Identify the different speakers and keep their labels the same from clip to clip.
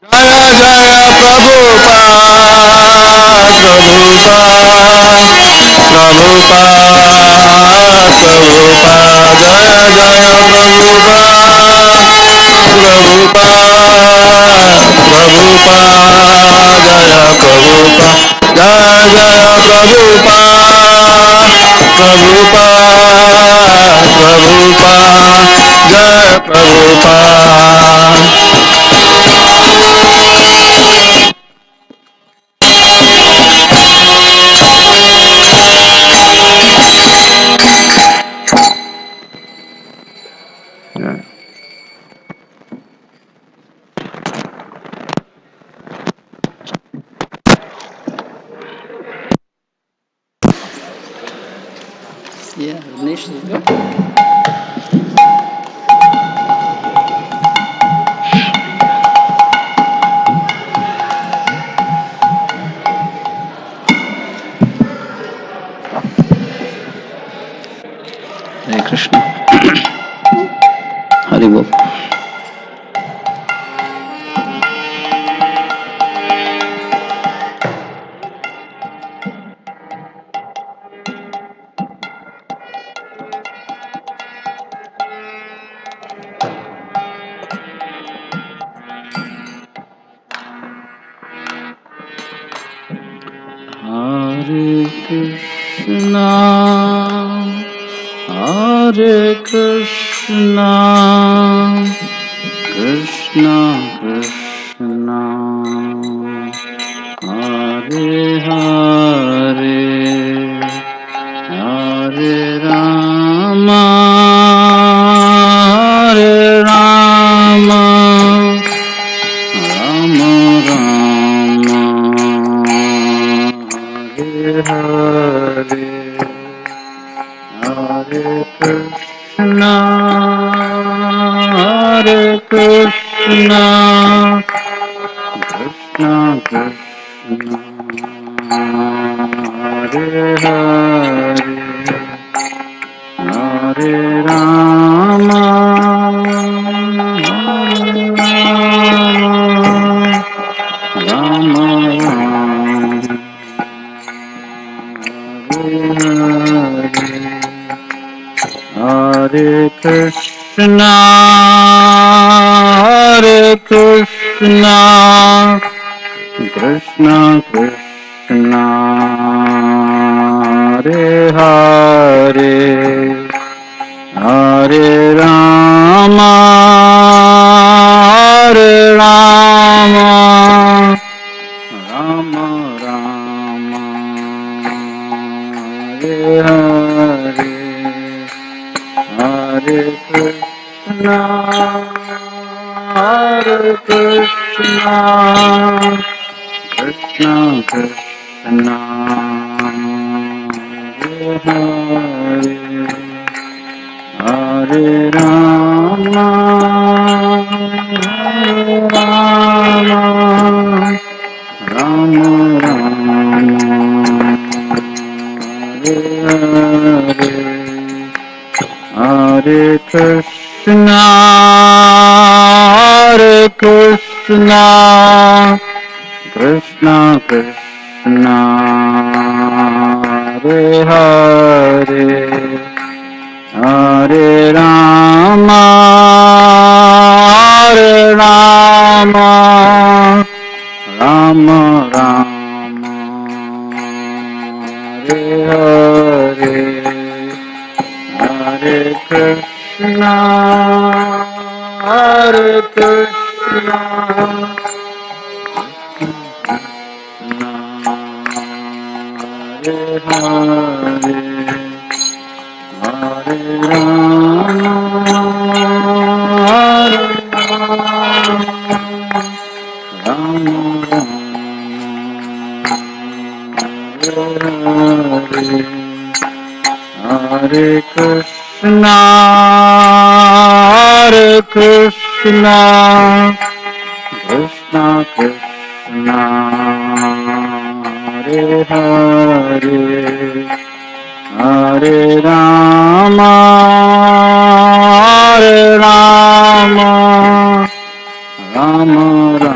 Speaker 1: Jaya Jaya Prabhupada, Prabhupada, Prabhupada, Prabhupada, Jaya Jaya Prabhupada, Prabhupada, Prabhupada, Jaya Prabhupada, Jaya Jaya Prabhupada, Prabhupada, Prabhupada, Jaya Prabhupada.
Speaker 2: Yeah, initially go.
Speaker 1: Hare Krishna. Hare Bol. Hare Krishna, Hare Krishna, Krishna Krishna, Hare Hare, Hare Rama, Hare Rama, Rama Rama, Hare Hare, Hare Krishna, Hare Krishna, Krishna Krishna, Hare Hare, Hare Rama, Hare Rama, Rama Rama, Hare Krishna, Hare Krishna, Krishna Krishna, Hare Hare, Hare Rama, Hare Rama, Rama Rama, Hare Hare, Hare Krishna, Hare Krishna, Krishna Krishna, Hare Hare, Hare Rama, Hare Rama, Rama Rama, Hare Hare, Hare Krishna, Hare Krishna, Krishna Krishna, Hare Hare, Hare Rama, Hare Rama, Rama Rama, Hare Hare, Hare Krishna, Hare Krishna, Hare Hare, Hare Rama, Hare Rama, Rama Rama, Hare Hare, Hare Krishna, Hare Krishna, Krishna Krishna, Hare Hare, Hare Rama, Hare Rama, Rama Rama,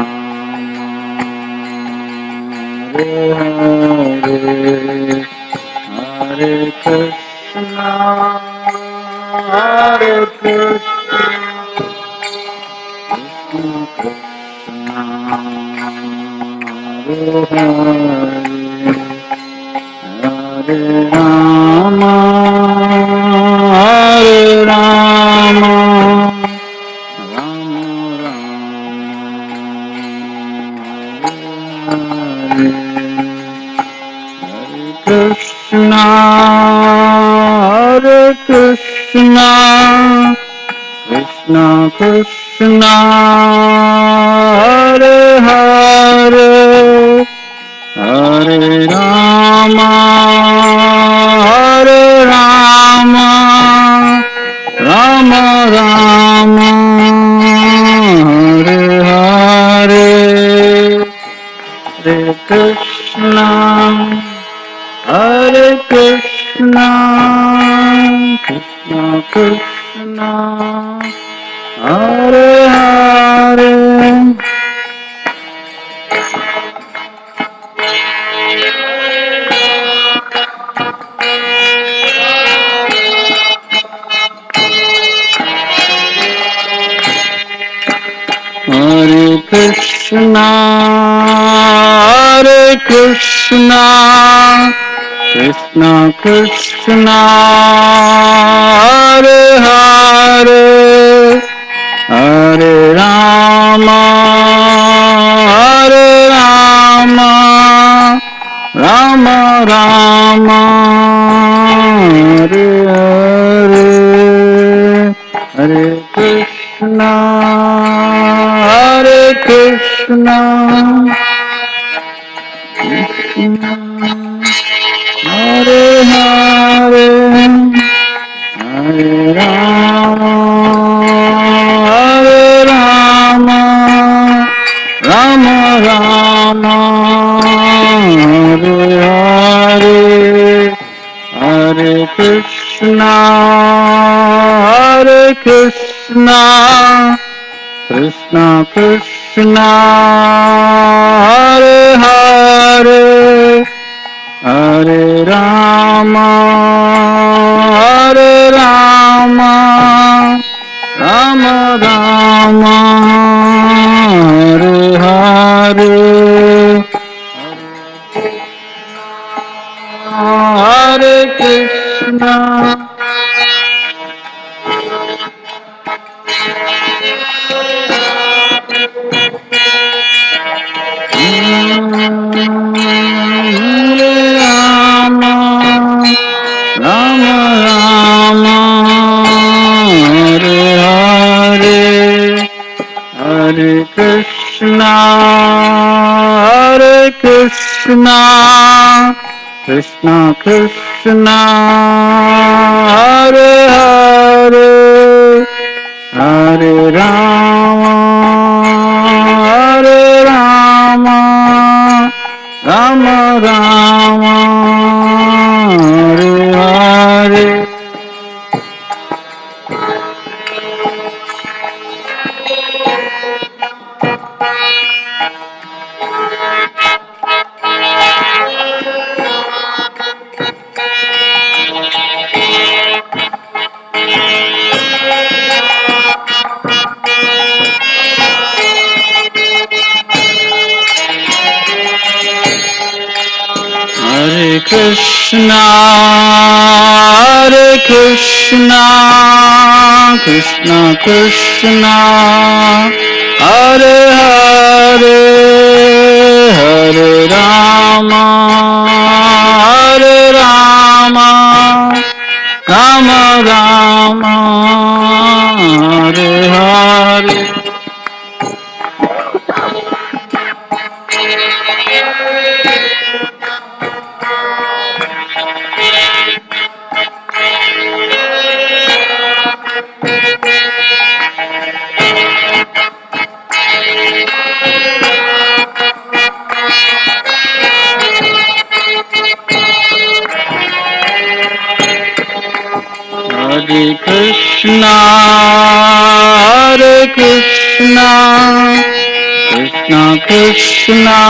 Speaker 1: Krishna Krishna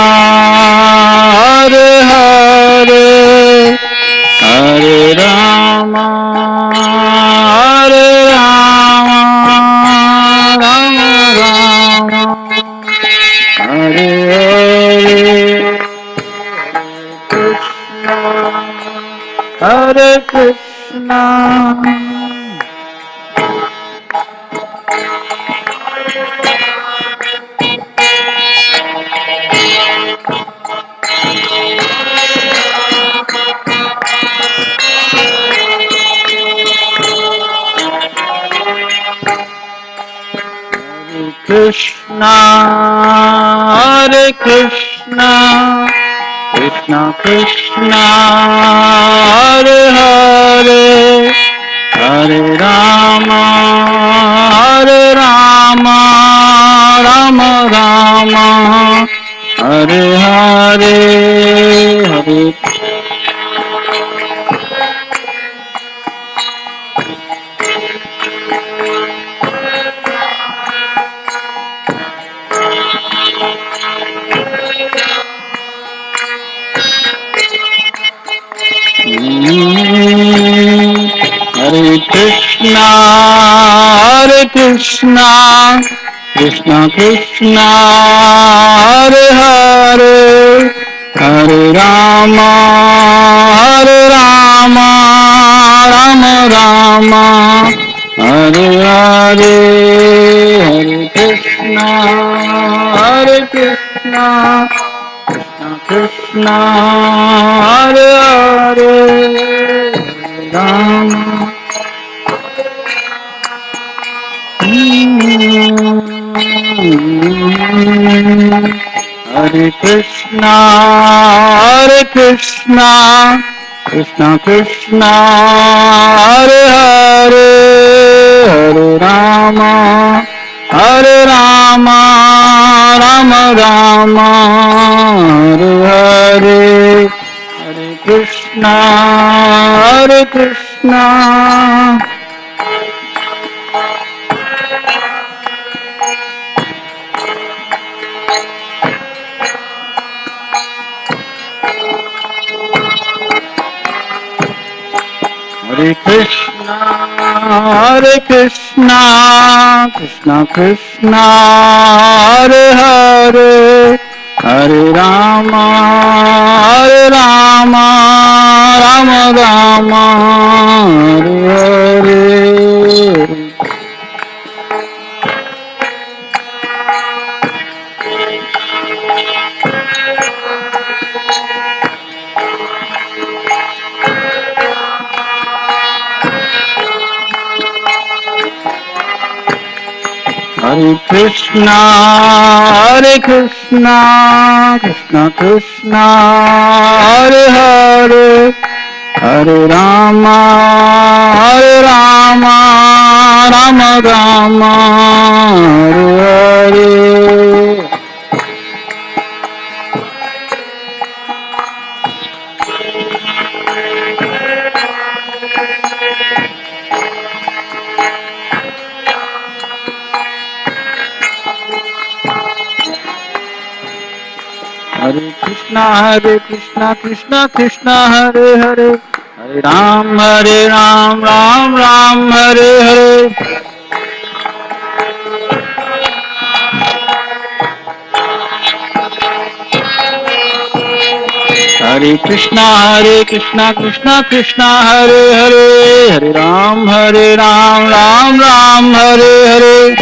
Speaker 1: Hare Hare Hare Rama Hare Rama Rama Rama Hare Hare Krishna Hare Krishna Krishna Hare Krishna Krishna Krishna Hare Hare Hare Rama Hare Rama Rama Rama Hare Hare Hare Hare Krishna Krishna Krishna Hare Hare Hare Rama Rama Rama Hare Hare Hare Krishna Krishna Krishna Hare Hare Rama Hare Krishna Krishna Krishna Hare Hare Hare Rama Rama Rama Hare Hare Hare Krishna Hare Krishna Krishna Krishna Hare Hare Hare Rama Rama Rama Hare Hare Hare Krishna Krishna Krishna Hare Hare Hare Rama Rama Rama Hare Hare Hare Krishna Krishna Krishna Hare Hare Hare Ram Ram Hare Hare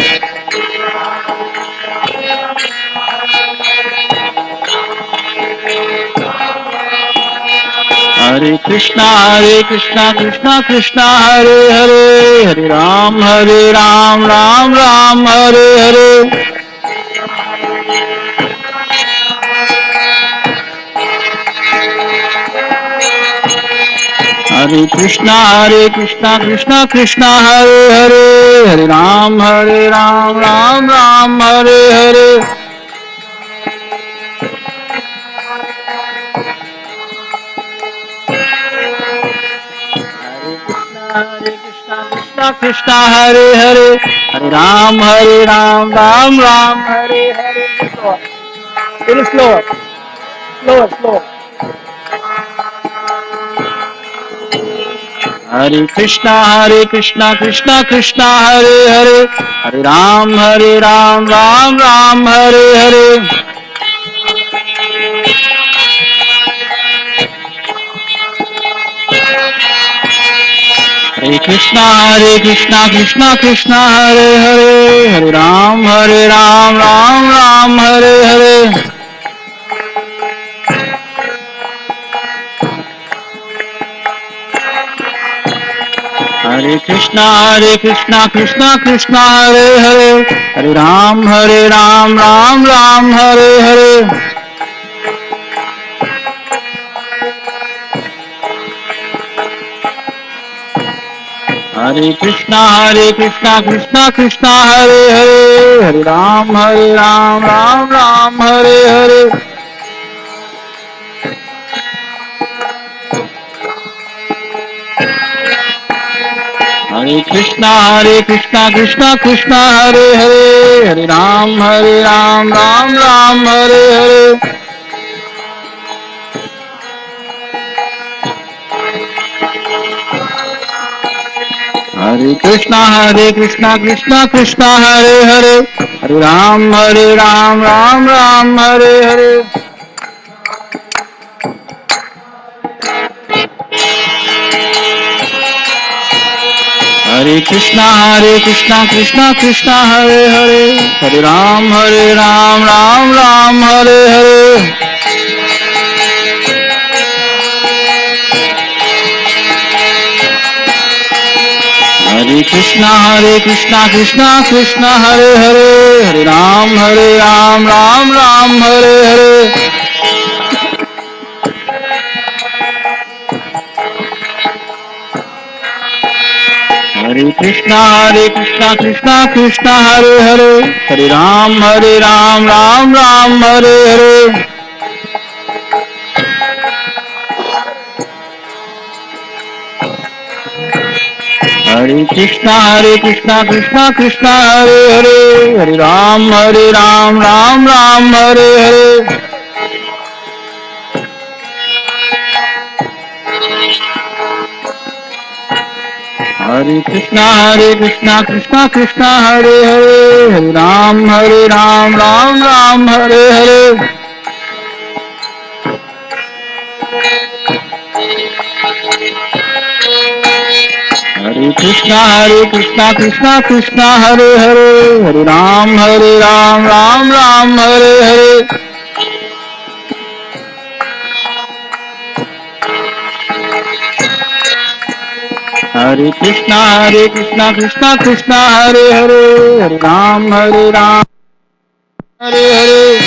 Speaker 1: Hare Krishna Krishna Krishna Hare Hare Hare Ram Ram Hare Hare Hare Krishna Krishna Hare Hare Hare Ram Ram Hare Hare Hare Krishna Krishna Hare Hare Hare Ram Ram Hare Hare Krishna Hare Hare Hare Ram Ram Hare Hare
Speaker 2: Little slower. Slower, slower.
Speaker 1: Hare Krishna Krishna Krishna Hare Hare, Hare Ram Ram Ram Hare Hare. Hare Krishna Krishna Krishna Hare Hare, Hare Ram Ram Hare Hare. Hare Krishna Krishna Krishna Hare Hare, Hare Ram Ram Hare Hare. Hare Krishna Krishna Krishna Hare Hare, Hare Ram Ram Hare Hare. Hare Krishna Krishna Krishna Hare Hare, Hare Ram Ram Hare Hare. Hare Krishna Krishna Krishna Hare Hare, Hare Ram Ram Hare Hare. Hare Krishna Krishna Krishna Hare Hare, Hare Ram Ram Hare Hare. Hare Krishna Krishna Krishna Hare Hare, Hare Ram Ram Hare Hare. Hare Krishna Krishna Krishna Hare Hare, Hare Ram Ram Hare Hare. Hare Krishna Krishna Krishna Hare Hare, Hare Ram Ram Hare Hare. Hare Krishna Krishna Krishna Hare Hare, Hare Ram Ram Hare Hare. Hare Krishna Krishna Krishna Hare Hare, Hare Ram Ram Hare Hare. Hare Krishna Krishna Krishna Hare Hare, Hare Ram Hare Hare.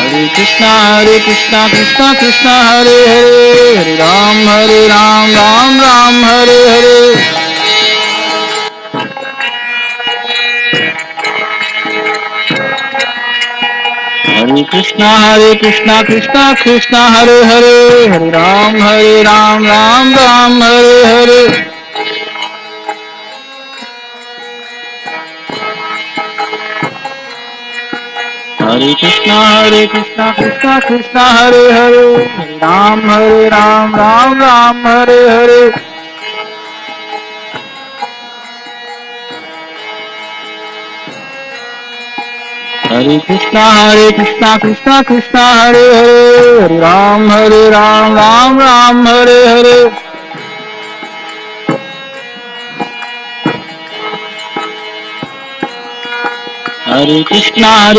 Speaker 1: Hare Krishna Krishna Krishna Hare Hare, Hare Ram Ram Hare Hare. Hare Krishna Krishna Krishna Hare Hare, Hare Ram Ram Hare Hare. Hare Krishna Krishna Krishna Hare Hare, Hare Ram Ram Hare Hare. Hare Krishna Krishna Krishna Hare Hare, Hare Ram Ram Hare Hare. Hare Krishna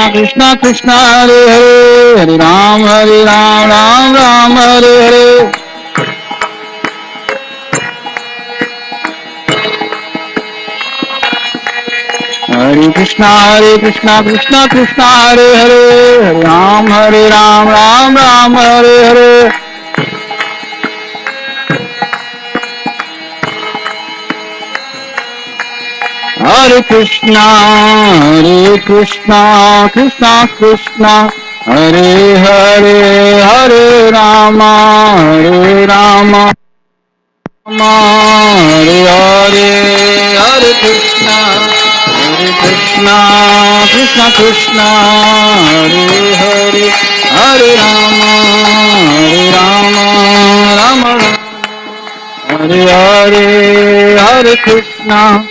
Speaker 1: Krishna Krishna Hare Hare, Hare Ram Ram Hare Hare. Hare Krishna Krishna Krishna Hare Hare, Hare Ram Ram Hare Hare. Hare Krishna Krishna Krishna Hare Hare, Hare Rama Hare Hare, Hare Krishna, Krishna Krishna, Hare Hare, Hare Rama, Rama Rama. Hare Hare, Hare Krishna,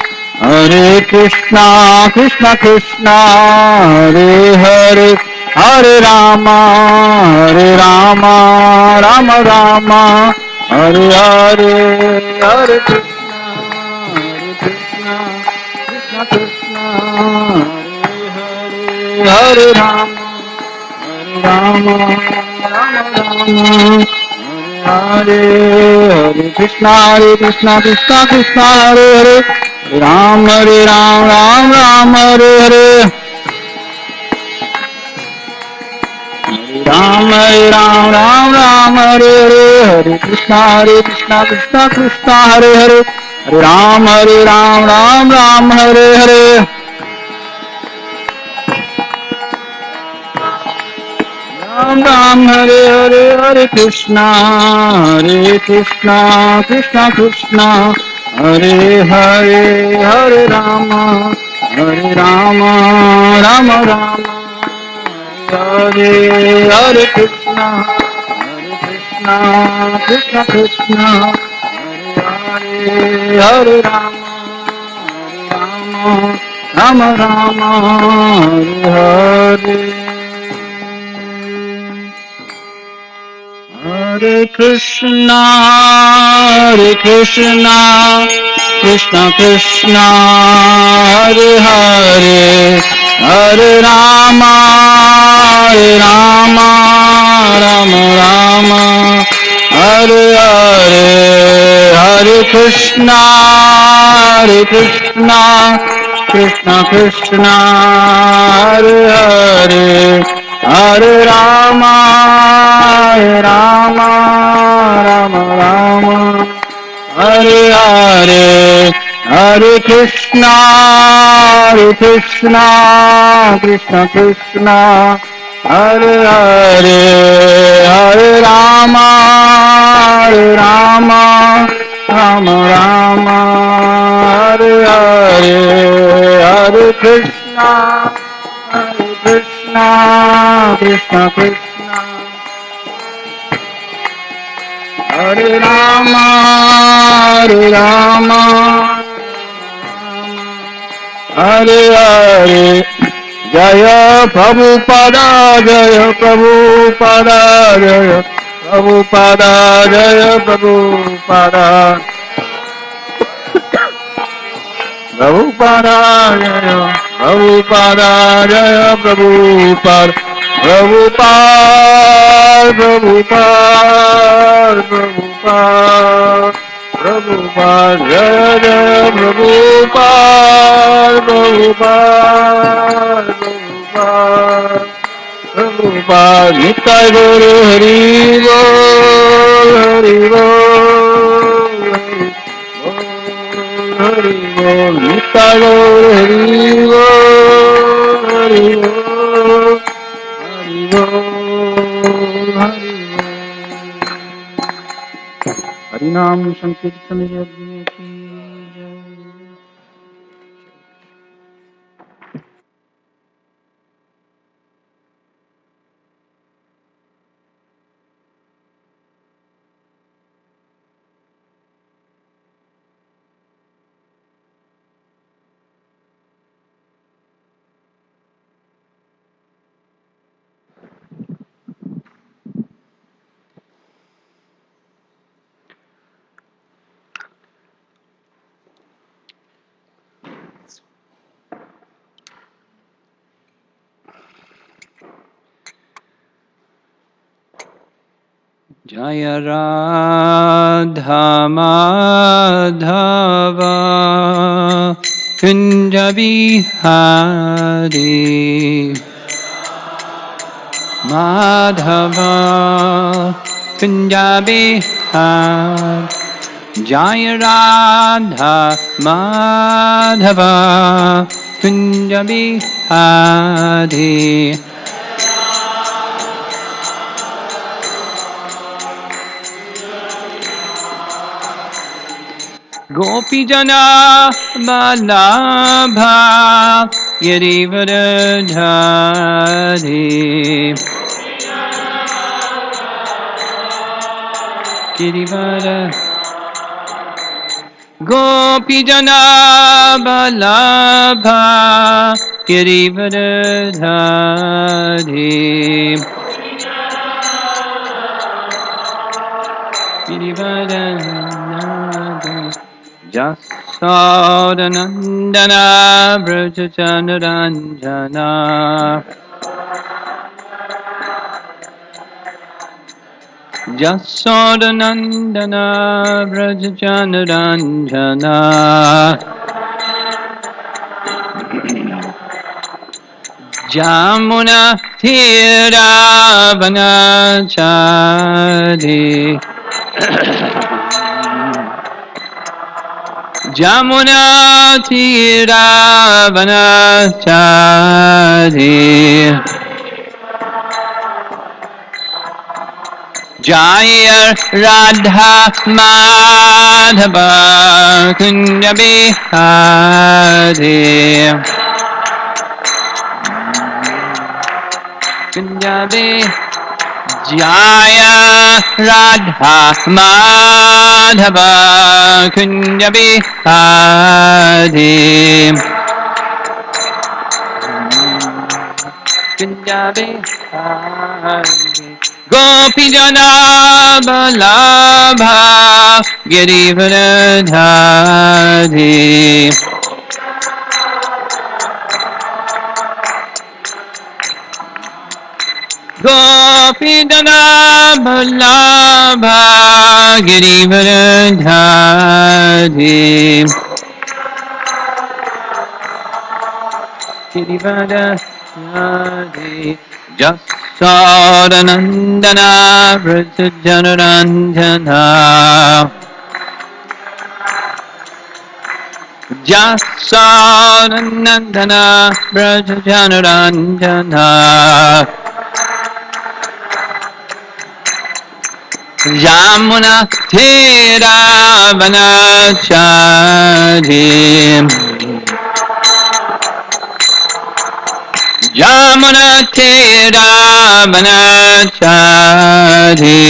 Speaker 1: Krishna Krishna, Hare Hare, Hare Rama, Rama Rama, Hare Hare, Hare Krishna, Krishna Krishna, Hare Hare, Hare Rama, Rama Rama. Hare Hare Krishna, Krishna Krishna, Hare Hare, Ram Ram Hare Hare, Ram Ram Hare Hare, Hare Krishna, Krishna Krishna, Hare Hare, Ram Ram Hare Hare. Ram Ram Hare Hare, Hare Krishna, Krishna Krishna, Hare Hare, Hare Rama, Rama Rama, Hare Hare Krishna, Krishna Krishna, Hare Hare, Hare Rama, Rama Rama, Hare Hare. Hare Krishna, Krishna Krishna, Hare Hare, Hare Rama, Rama Rama, Hare Hare, Hare Krishna, Krishna Krishna, Hare Hare, Hare Rama, Rama Rama, Hare Hare, Hare Krishna, Krishna Krishna, Hare Hare, Hare Rama, Rama Rama, Hare Hare, Hare Krishna, Krishna Krishna, Hare Rama, Hare Hare. Jaya Prabhupada, Jaya Prabhupada, Jaya Prabhupada, Jaya Prabhupada, Prabhupada, Jaya Prabhupada, Jaya Prabhupada, Prabhupada, Prabhupada, Jaya Jaya Prabhupada, Prabhupada, Nitai Guru Hari Bol, Hari Bol, Hari Bol, Nitai Guru Hari Bol, Hari Bol, Hari Bol, Hari Bol. Harinam Sankirtan Yajna Ki Jai. Jaya Radha Madhava Kunja Bihari Madhava Kunja Bihari Jaya Radha Madhava Kunja Bihari Gopijana Vallabha Girivardhari Girivardhari Gopijana Vallabha Girivardhari Girivardhari Jasodanandana Vrajachandaranjana Jasodanandana Vrajachandaranjana Jamuna Thiravanachari Jamuna Thiravanachari Jaya Radha Madhava Kunja Bihari Kunja Bihari Jaya Radha Madhava Kunja Bihari Kunja Bihari Gopijana Vallabha Girivardhari Gopijana Vallabha Girivardhari Girivardhari Jasodanandana Vrajachandaranjana Jasodanandana Vrajachandaranjana Yamuna Thiravanachari Yamuna Thiravanachari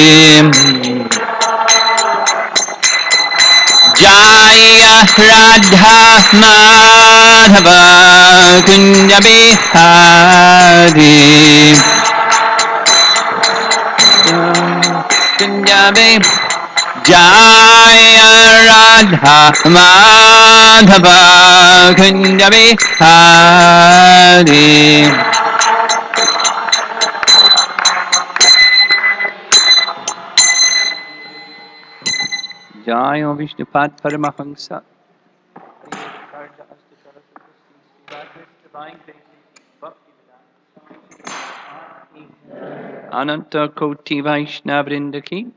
Speaker 1: Jaya Radha Madhava Kunja Bihari Kunja Bihari Jaya Radha Madhava Kunja Bihari Jaya Vishnupad Paramahamsa Ananta Koti Vaishnava Vrinda ki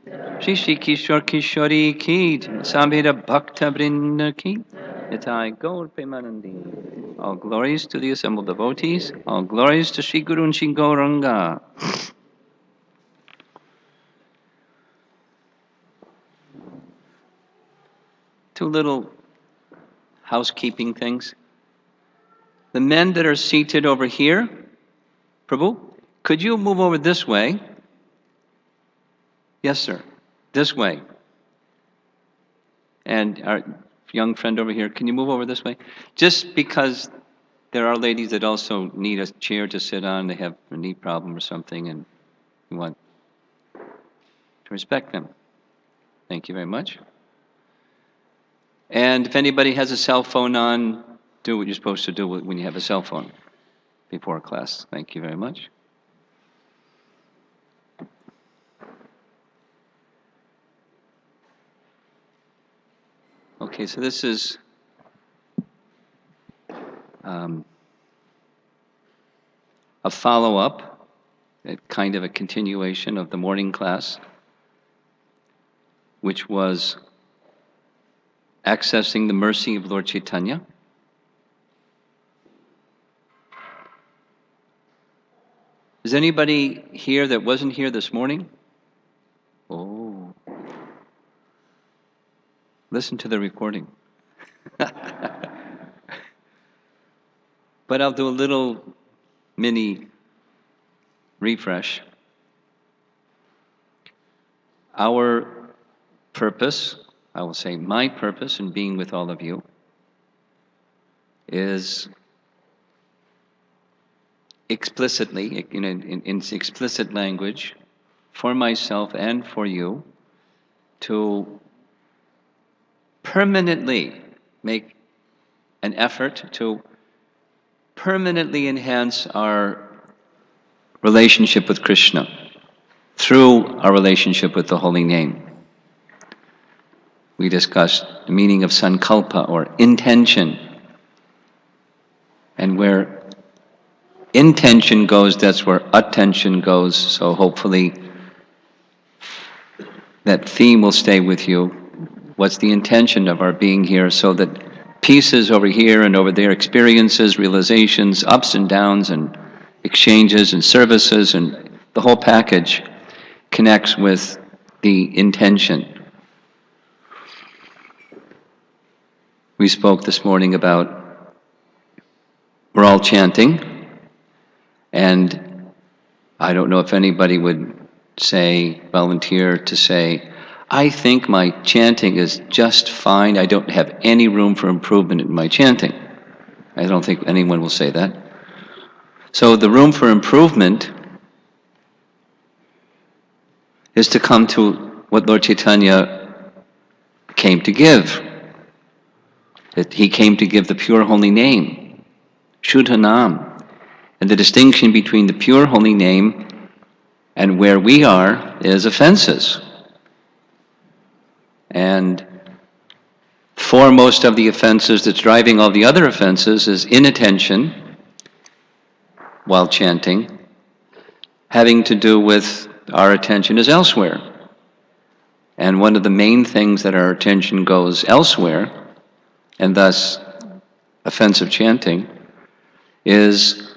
Speaker 1: Shri Shri Kishore Kishori ki Sambhira Bhakta Vrinda ki Nitai Gaur Premanandi. All glories to the assembled devotees. All glories to Sri Guru and Sri Gauranga. Two little housekeeping things. The men that are seated over here, Prabhu, could you move over this way? Yes, sir. This way. And our young friend over here, can you move over this way? Just because there are ladies that also need a chair to sit on, they have a knee problem or something, and we want to respect them. Thank you very much. And if anybody has a cell phone on, do what you're supposed to do when you have a cell phone before class. Thank you very much. Okay, so this is a follow-up, kind of a continuation of the morning class, which was accessing the mercy of Lord Chaitanya. Is anybody here that wasn't here this morning? Oh. Listen to the recording. But I'll do a little mini refresh. Our purpose, I will say my purpose in being with all of you, is explicitly, in explicit language, for myself and for you, to permanently make an effort to permanently enhance our relationship with Krishna through our relationship with the Holy Name. We discussed the meaning of sankalpa, or intention. And where intention goes, that's where attention goes. So hopefully that theme will stay with you. What's the intention of our being here? So that pieces over here and over there, experiences, realizations, ups and downs, and exchanges and services, and the whole package connects with the intention. We spoke this morning about, we're all chanting, and I don't know if anybody would volunteer to say, I think my chanting is just fine, I don't have any room for improvement in my chanting. I don't think anyone will say that. So the room for improvement is to come to what Lord Chaitanya came to give. That he came to give the pure holy name, Shuddha Nam. And the distinction between the pure holy name and where we are is offenses. And foremost of the offenses that's driving all the other offenses is inattention while chanting, having to do with our attention is elsewhere. And one of the main things that our attention goes elsewhere, and thus offensive chanting, is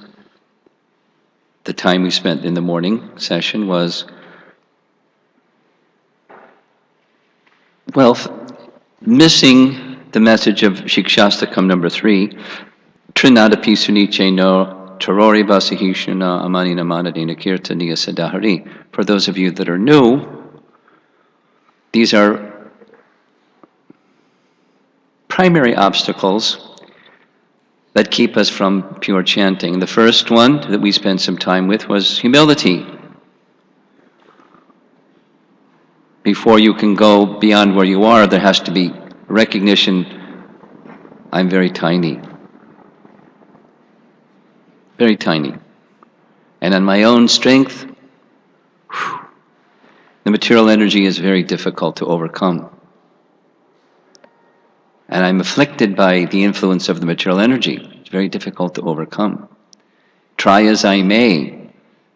Speaker 1: the time we spent in the morning session was, well, missing the message of Shikshastakam number 3, Trinadapi Suniche no Tarori Vasahishana Amanina Manadina Kirtaniya Sadahari. For those of you that are new, these are primary obstacles that keep us from pure chanting. The first one that we spent some time with was humility. Before you can go beyond where you are, there has to be recognition, I'm very tiny. Very tiny. And on my own strength, the material energy is very difficult to overcome. And I'm afflicted by the influence of the material energy. It's very difficult to overcome. Try as I may,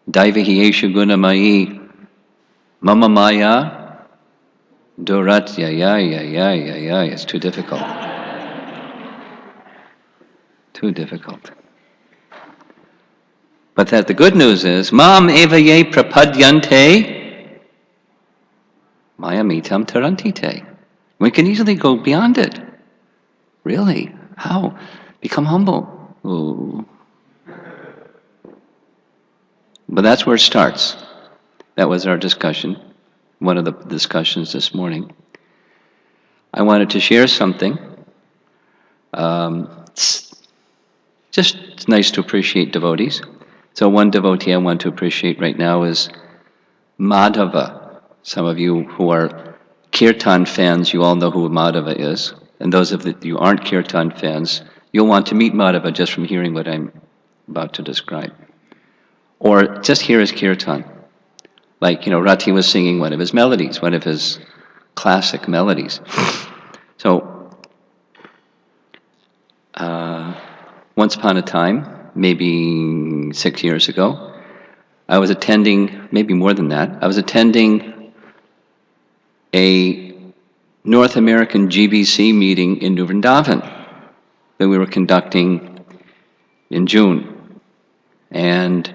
Speaker 1: Daivahi Esha Gunamayi, Mama Maya, Duratya, ya, it's too difficult. Too difficult. But that the good news is, Mam eva ye prapadyante, Maya mitam tarantite. We can easily go beyond it. Really? How? Become humble. Ooh. But that's where it starts. That was our discussion, one of the discussions this morning. I wanted to share something. It's nice to appreciate devotees. So one devotee I want to appreciate right now is Madhava. Some of you who are Kirtan fans, you all know who Madhava is. And those of you who aren't Kirtan fans, you'll want to meet Madhava just from hearing what I'm about to describe. Or just hear his Kirtan. Like, Rati was singing one of his melodies, one of his classic melodies. So, once upon a time, maybe 6 years ago, I was attending, maybe more than that, I was attending a North American GBC meeting in New Vrindavan that we were conducting in June. And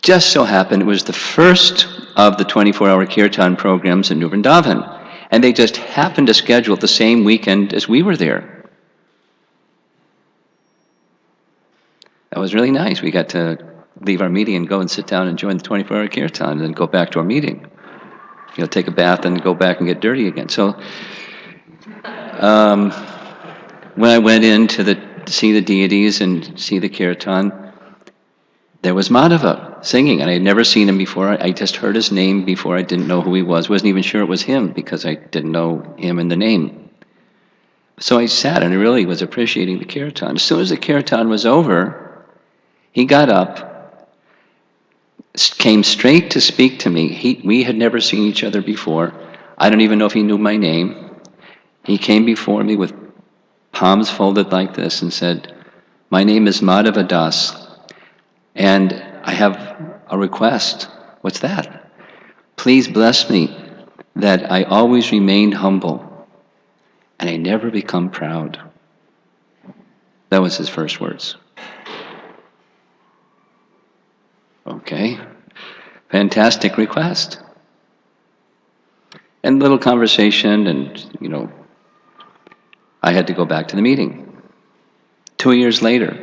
Speaker 1: just so happened it was the first of the 24-hour Kirtan programs in New Vrindavan. And they just happened to schedule the same weekend as we were there. That was really nice. We got to leave our meeting and go and sit down and join the 24-hour kirtan and then go back to our meeting. Take a bath and go back and get dirty again. So when I went in to see the deities and see the kirtan, there was Madhava singing, and I had never seen him before. I just heard his name before. I didn't know who he was. Wasn't even sure it was him because I didn't know him in the name. So I sat and I really was appreciating the kirtan. As soon as the kirtan was over, he got up, came straight to speak to me. We had never seen each other before. I don't even know if he knew my name. He came before me with palms folded like this and said, "My name is Madhava Das, and I have a request." "What's that?" "Please bless me that I always remain humble and I never become proud." That was his first words. Okay, fantastic request. And little conversation, and I had to go back to the meeting. 2 years later,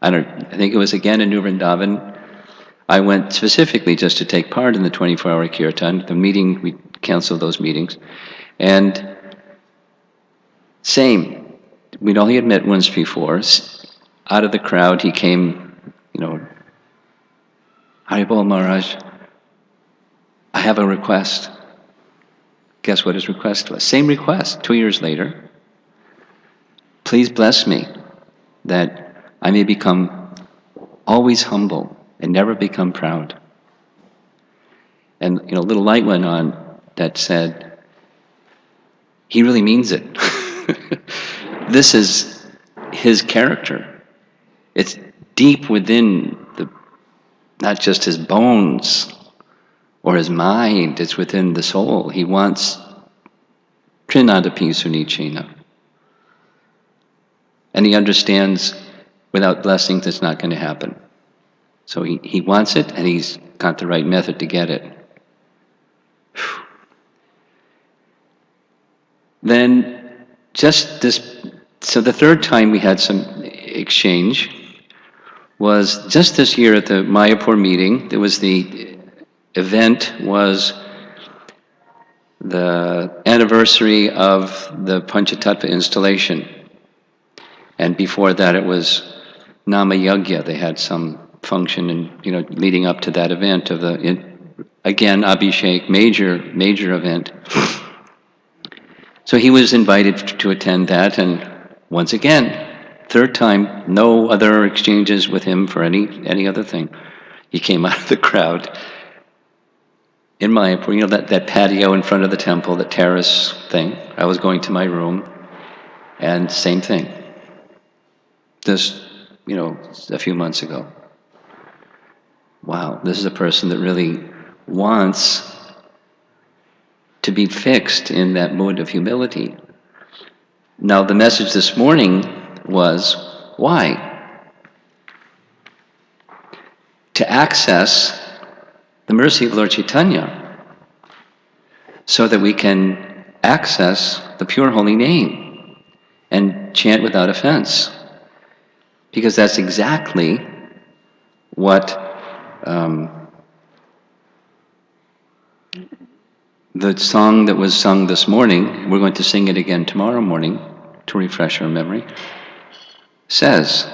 Speaker 1: I think it was again in New Vrindavan, I went specifically just to take part in the 24-hour kirtan. The meeting, we canceled those meetings. And same, we'd only had met once before. Out of the crowd, he came, "Haribol Maharaj, I have a request." Guess what his request was? Same request, 2 years later. "Please bless me that I may become always humble and never become proud." And a little light went on that said, he really means it. This is his character. It's deep within not just his bones or his mind, it's within the soul. He wants Trinadapi Sunichena. And he understands without blessings it's not going to happen. So he wants it, and he's got the right method to get it. Then so the third time we had some exchange was just this year at the Mayapur meeting. There was the event was the anniversary of the Panchatattva installation. And before that it was Nama Yagya. They had some function leading up to that event of again, Abhishek, major event. So he was invited to attend that, and once again, third time, no other exchanges with him for any other thing. He came out of the crowd in Mayapur, that patio in front of the temple, the terrace thing. I was going to my room, and same thing. Just, a few months ago. Wow, this is a person that really wants to be fixed in that mood of humility. Now, the message this morning was, why? To access the mercy of Lord Chaitanya, so that we can access the pure holy name and chant without offense. Because that's exactly what the song that was sung this morning, we're going to sing it again tomorrow morning to refresh our memory, says,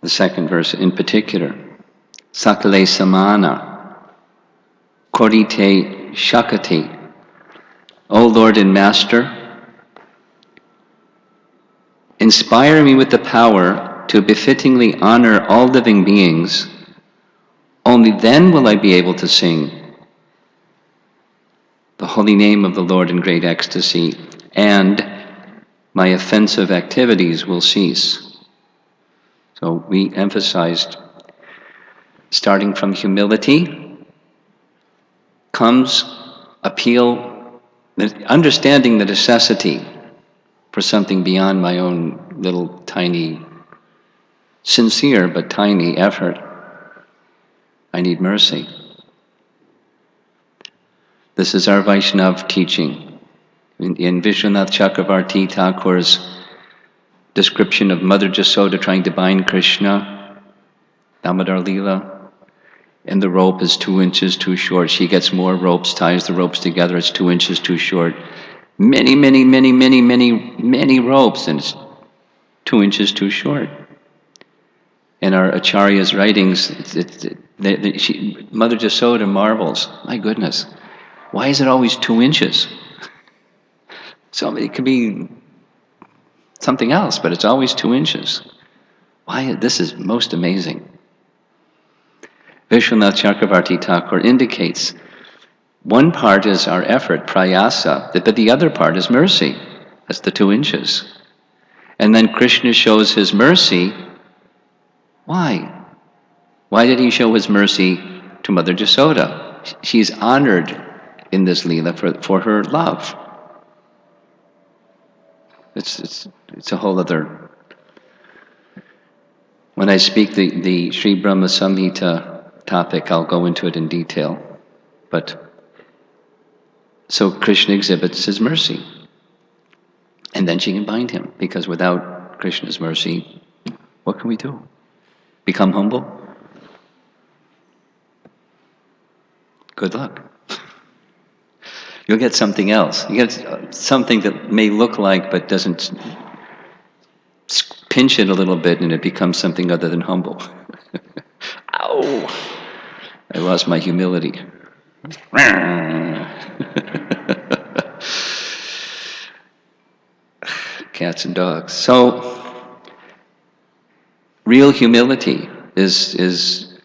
Speaker 1: the second verse in particular, Sakale Samana, Korite Shakati, O Lord and Master, inspire me with the power to befittingly honor all living beings. Only then will I be able to sing the holy name of the Lord in great ecstasy, and my offensive activities will cease. So we emphasized, starting from humility comes appeal, understanding the necessity for something beyond my own little tiny, sincere but tiny effort. I need mercy. This is our Vaishnav teaching. In Vishwanath Chakravarti Thakur's description of Mother Jasoda trying to bind Krishna, Damodar Leela, and the rope is 2 inches too short. She gets more ropes, ties the ropes together, it's 2 inches too short. Many, many, many, many, many, many ropes, and it's 2 inches too short. In our Acharya's writings, Mother Jasoda marvels, my goodness, why is it always 2 inches? So it could be something else, but it's always 2 inches. Why? This is most amazing. Vishwanath Chakravarti Thakur indicates one part is our effort, prayasa, but the other part is mercy. That's the 2 inches. And then Krishna shows his mercy. Why? Why did he show his mercy to Mother Jasoda? She's honored in this Leela for her love. It's a whole other... When I speak the Sri Brahma Samhita topic, I'll go into it in detail. But so Krishna exhibits his mercy. And then she can bind him, because without Krishna's mercy, what can we do? Become humble? Good luck. You'll get something else. You get something that may look like, but doesn't, pinch it a little bit and it becomes something other than humble. Ow! I lost my humility. Cats and dogs. So, real humility is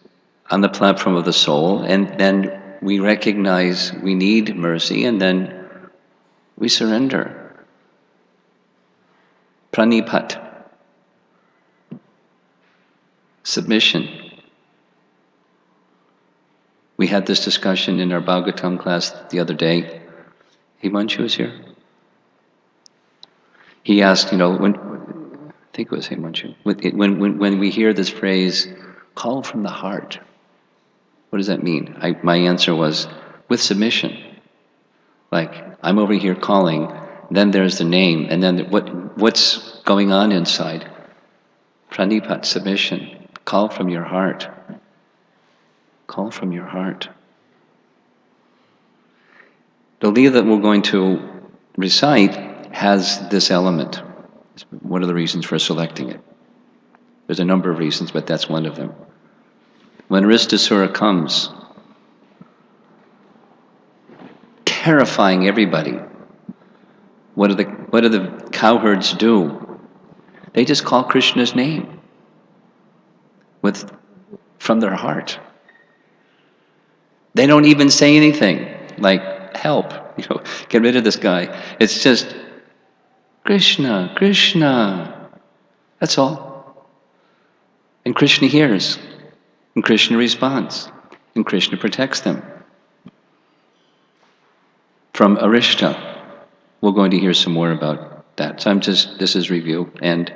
Speaker 1: on the platform of the soul, and then we recognize we need mercy, and then we surrender. Pranipat. Submission. We had this discussion in our Bhagavatam class the other day. Himanshu was here. He asked, when, I think it was Himanshu, when we hear this phrase, call from the heart, what does that mean? My answer was, with submission. Like, I'm over here calling, then there's the name, and then what's going on inside? Pranipat, submission. Call from your heart. Call from your heart. The Leela that we're going to recite has this element. It's one of the reasons for selecting it. There's a number of reasons, but that's one of them. When Ristasura comes, terrifying everybody, what do the cowherds do? They just call Krishna's name from their heart. They don't even say anything like, help, get rid of this guy. It's just, Krishna, Krishna. That's all. And Krishna hears. And Krishna responds. And Krishna protects them. From Arishta, we're going to hear some more about that. So this is review. And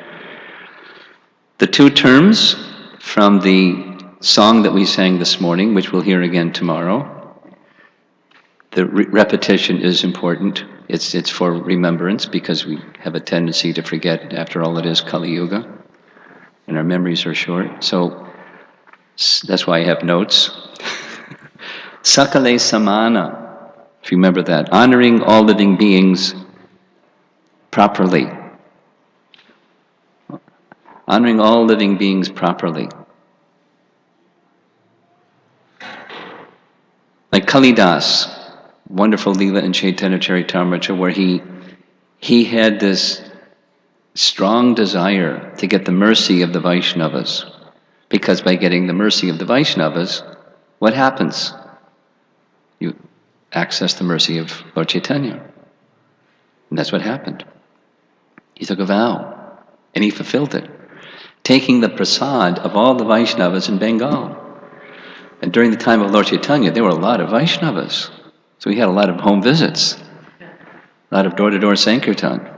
Speaker 1: the 2 terms from the song that we sang this morning, which we'll hear again tomorrow, the repetition is important. It's for remembrance, because we have a tendency to forget. After all, it is Kali Yuga, and our memories are short. So that's why I have notes. Sakale Samana, if you remember that, honoring all living beings properly. Honoring all living beings properly. Like Kalidas, wonderful Leela in Chaitanya Charitamrita, where he had this strong desire to get the mercy of the Vaishnavas. Because by getting the mercy of the Vaishnavas, what happens? You access the mercy of Lord Chaitanya. And that's what happened. He took a vow, and he fulfilled it, taking the prasad of all the Vaishnavas in Bengal. And during the time of Lord Chaitanya, there were a lot of Vaishnavas. So he had a lot of home visits, a lot of door-to-door Sankirtan.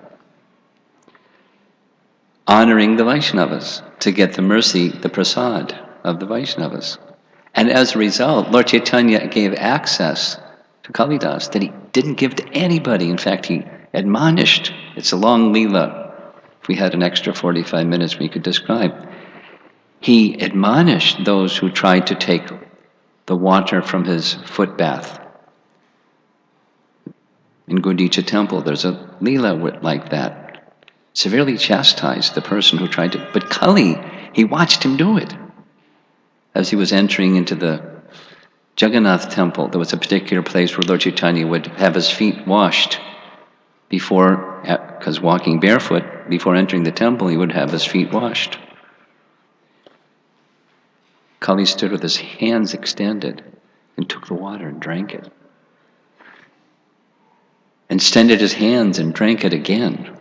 Speaker 1: Honoring the Vaishnavas to get the mercy, the prasad of the Vaishnavas. And as a result, Lord Chaitanya gave access to Kalidas that he didn't give to anybody. In fact, he admonished, it's a long Leela, if we had an extra 45 minutes, we could describe. He admonished those who tried to take the water from his foot bath. In Gundicha temple, there's a Leela like that. Severely chastised the person who tried to, but Kali, he watched him do it. As he was entering into the Jagannath temple, there was a particular place where Lord Chaitanya would have his feet washed before, because walking barefoot, before entering the temple, he would have his feet washed. Kali stood with his hands extended and took the water and drank it. And extended his hands and drank it again.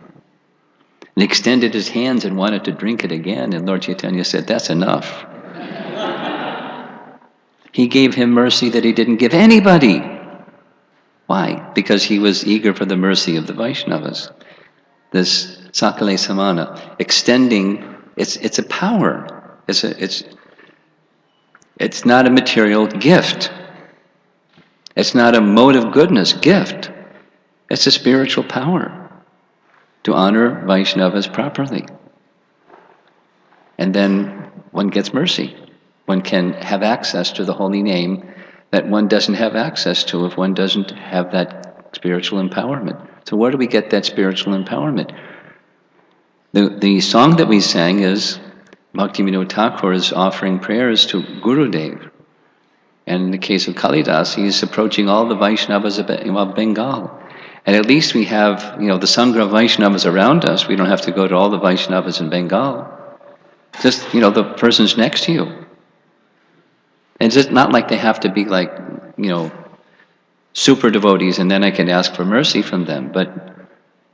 Speaker 1: And extended his hands and wanted to drink it again. And Lord Chaitanya said, that's enough. He gave him mercy that he didn't give anybody. Why? Because he was eager for the mercy of the Vaishnavas. This Sakale Samana, extending, it's a power. It's not a material gift. It's not a mode of goodness gift. It's a spiritual power to honor Vaishnavas properly. And then one gets mercy. One can have access to the holy name that one doesn't have access to if one doesn't have that spiritual empowerment. So where do we get that spiritual empowerment? The song that we sang is Bhaktivinoda Thakur is offering prayers to Gurudev. And in the case of Kalidas, he is approaching all the Vaishnavas of Bengal. And at least we have, the Sangha of Vaishnavas around us. We don't have to go to all the Vaishnavas in Bengal. Just, the person's next to you. And it's just not like they have to be like, super devotees and then I can ask for mercy from them. But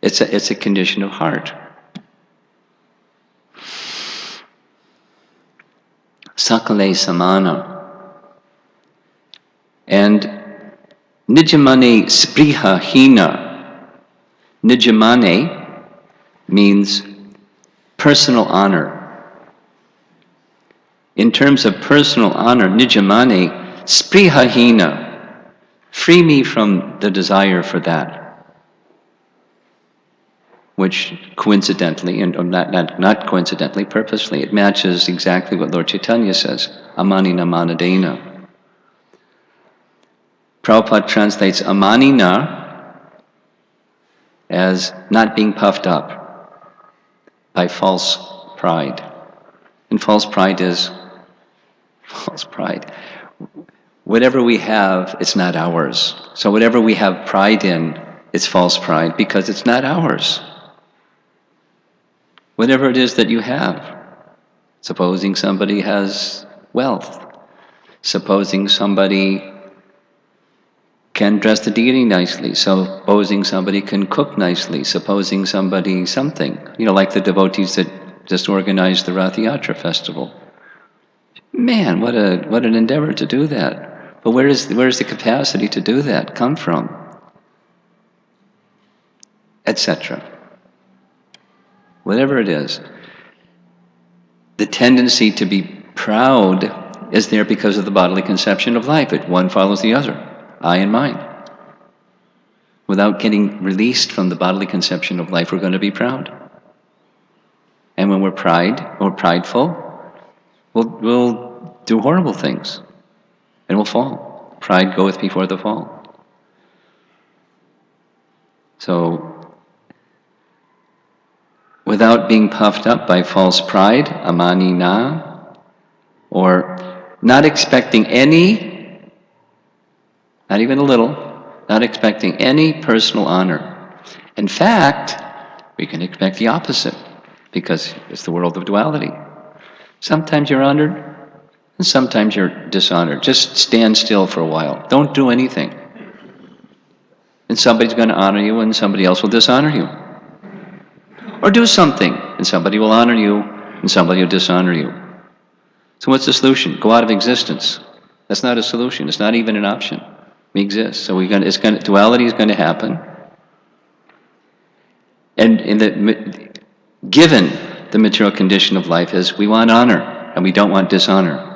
Speaker 1: it's a condition of heart. Sakale Samana. And Nijamane Spriha Hina. Nijamane means personal honor. In terms of personal honor, Nijamane Spriha Hina. Free me from the desire for that. Which coincidentally, and not coincidentally, purposely, it matches exactly what Lord Chaitanya says, Amanina Manadena. Prabhupada translates Amanina as not being puffed up by false pride. And false pride is false pride. Whatever we have, it's not ours. So whatever we have pride in, it's false pride because it's not ours. Whatever it is that you have, supposing somebody has wealth, supposing somebody can dress the deity nicely, supposing somebody can cook nicely, supposing somebody something, like the devotees that just organized the Rath Yatra festival. Man, what an endeavor to do that. But where is the capacity to do that come from? Etc. Whatever it is, the tendency to be proud is there because of the bodily conception of life. One follows the other, I and mine. Without getting released from the bodily conception of life, we're going to be proud. And when we're prideful, we'll do horrible things. And we'll fall. Pride goeth before the fall. So, without being puffed up by false pride, amanina, or not expecting any, not even a little, not expecting any personal honor. In fact, we can expect the opposite, because it's the world of duality. Sometimes you're honored, and sometimes you're dishonored. Just stand still for a while. Don't do anything. And somebody's going to honor you, and somebody else will dishonor you. Or do something, and somebody will honor you, and somebody will dishonor you. So what's the solution? Go out of existence. That's not a solution. It's not even an option. We exist. So duality is going to happen. And given the material condition of life is we want honor, and we don't want dishonor.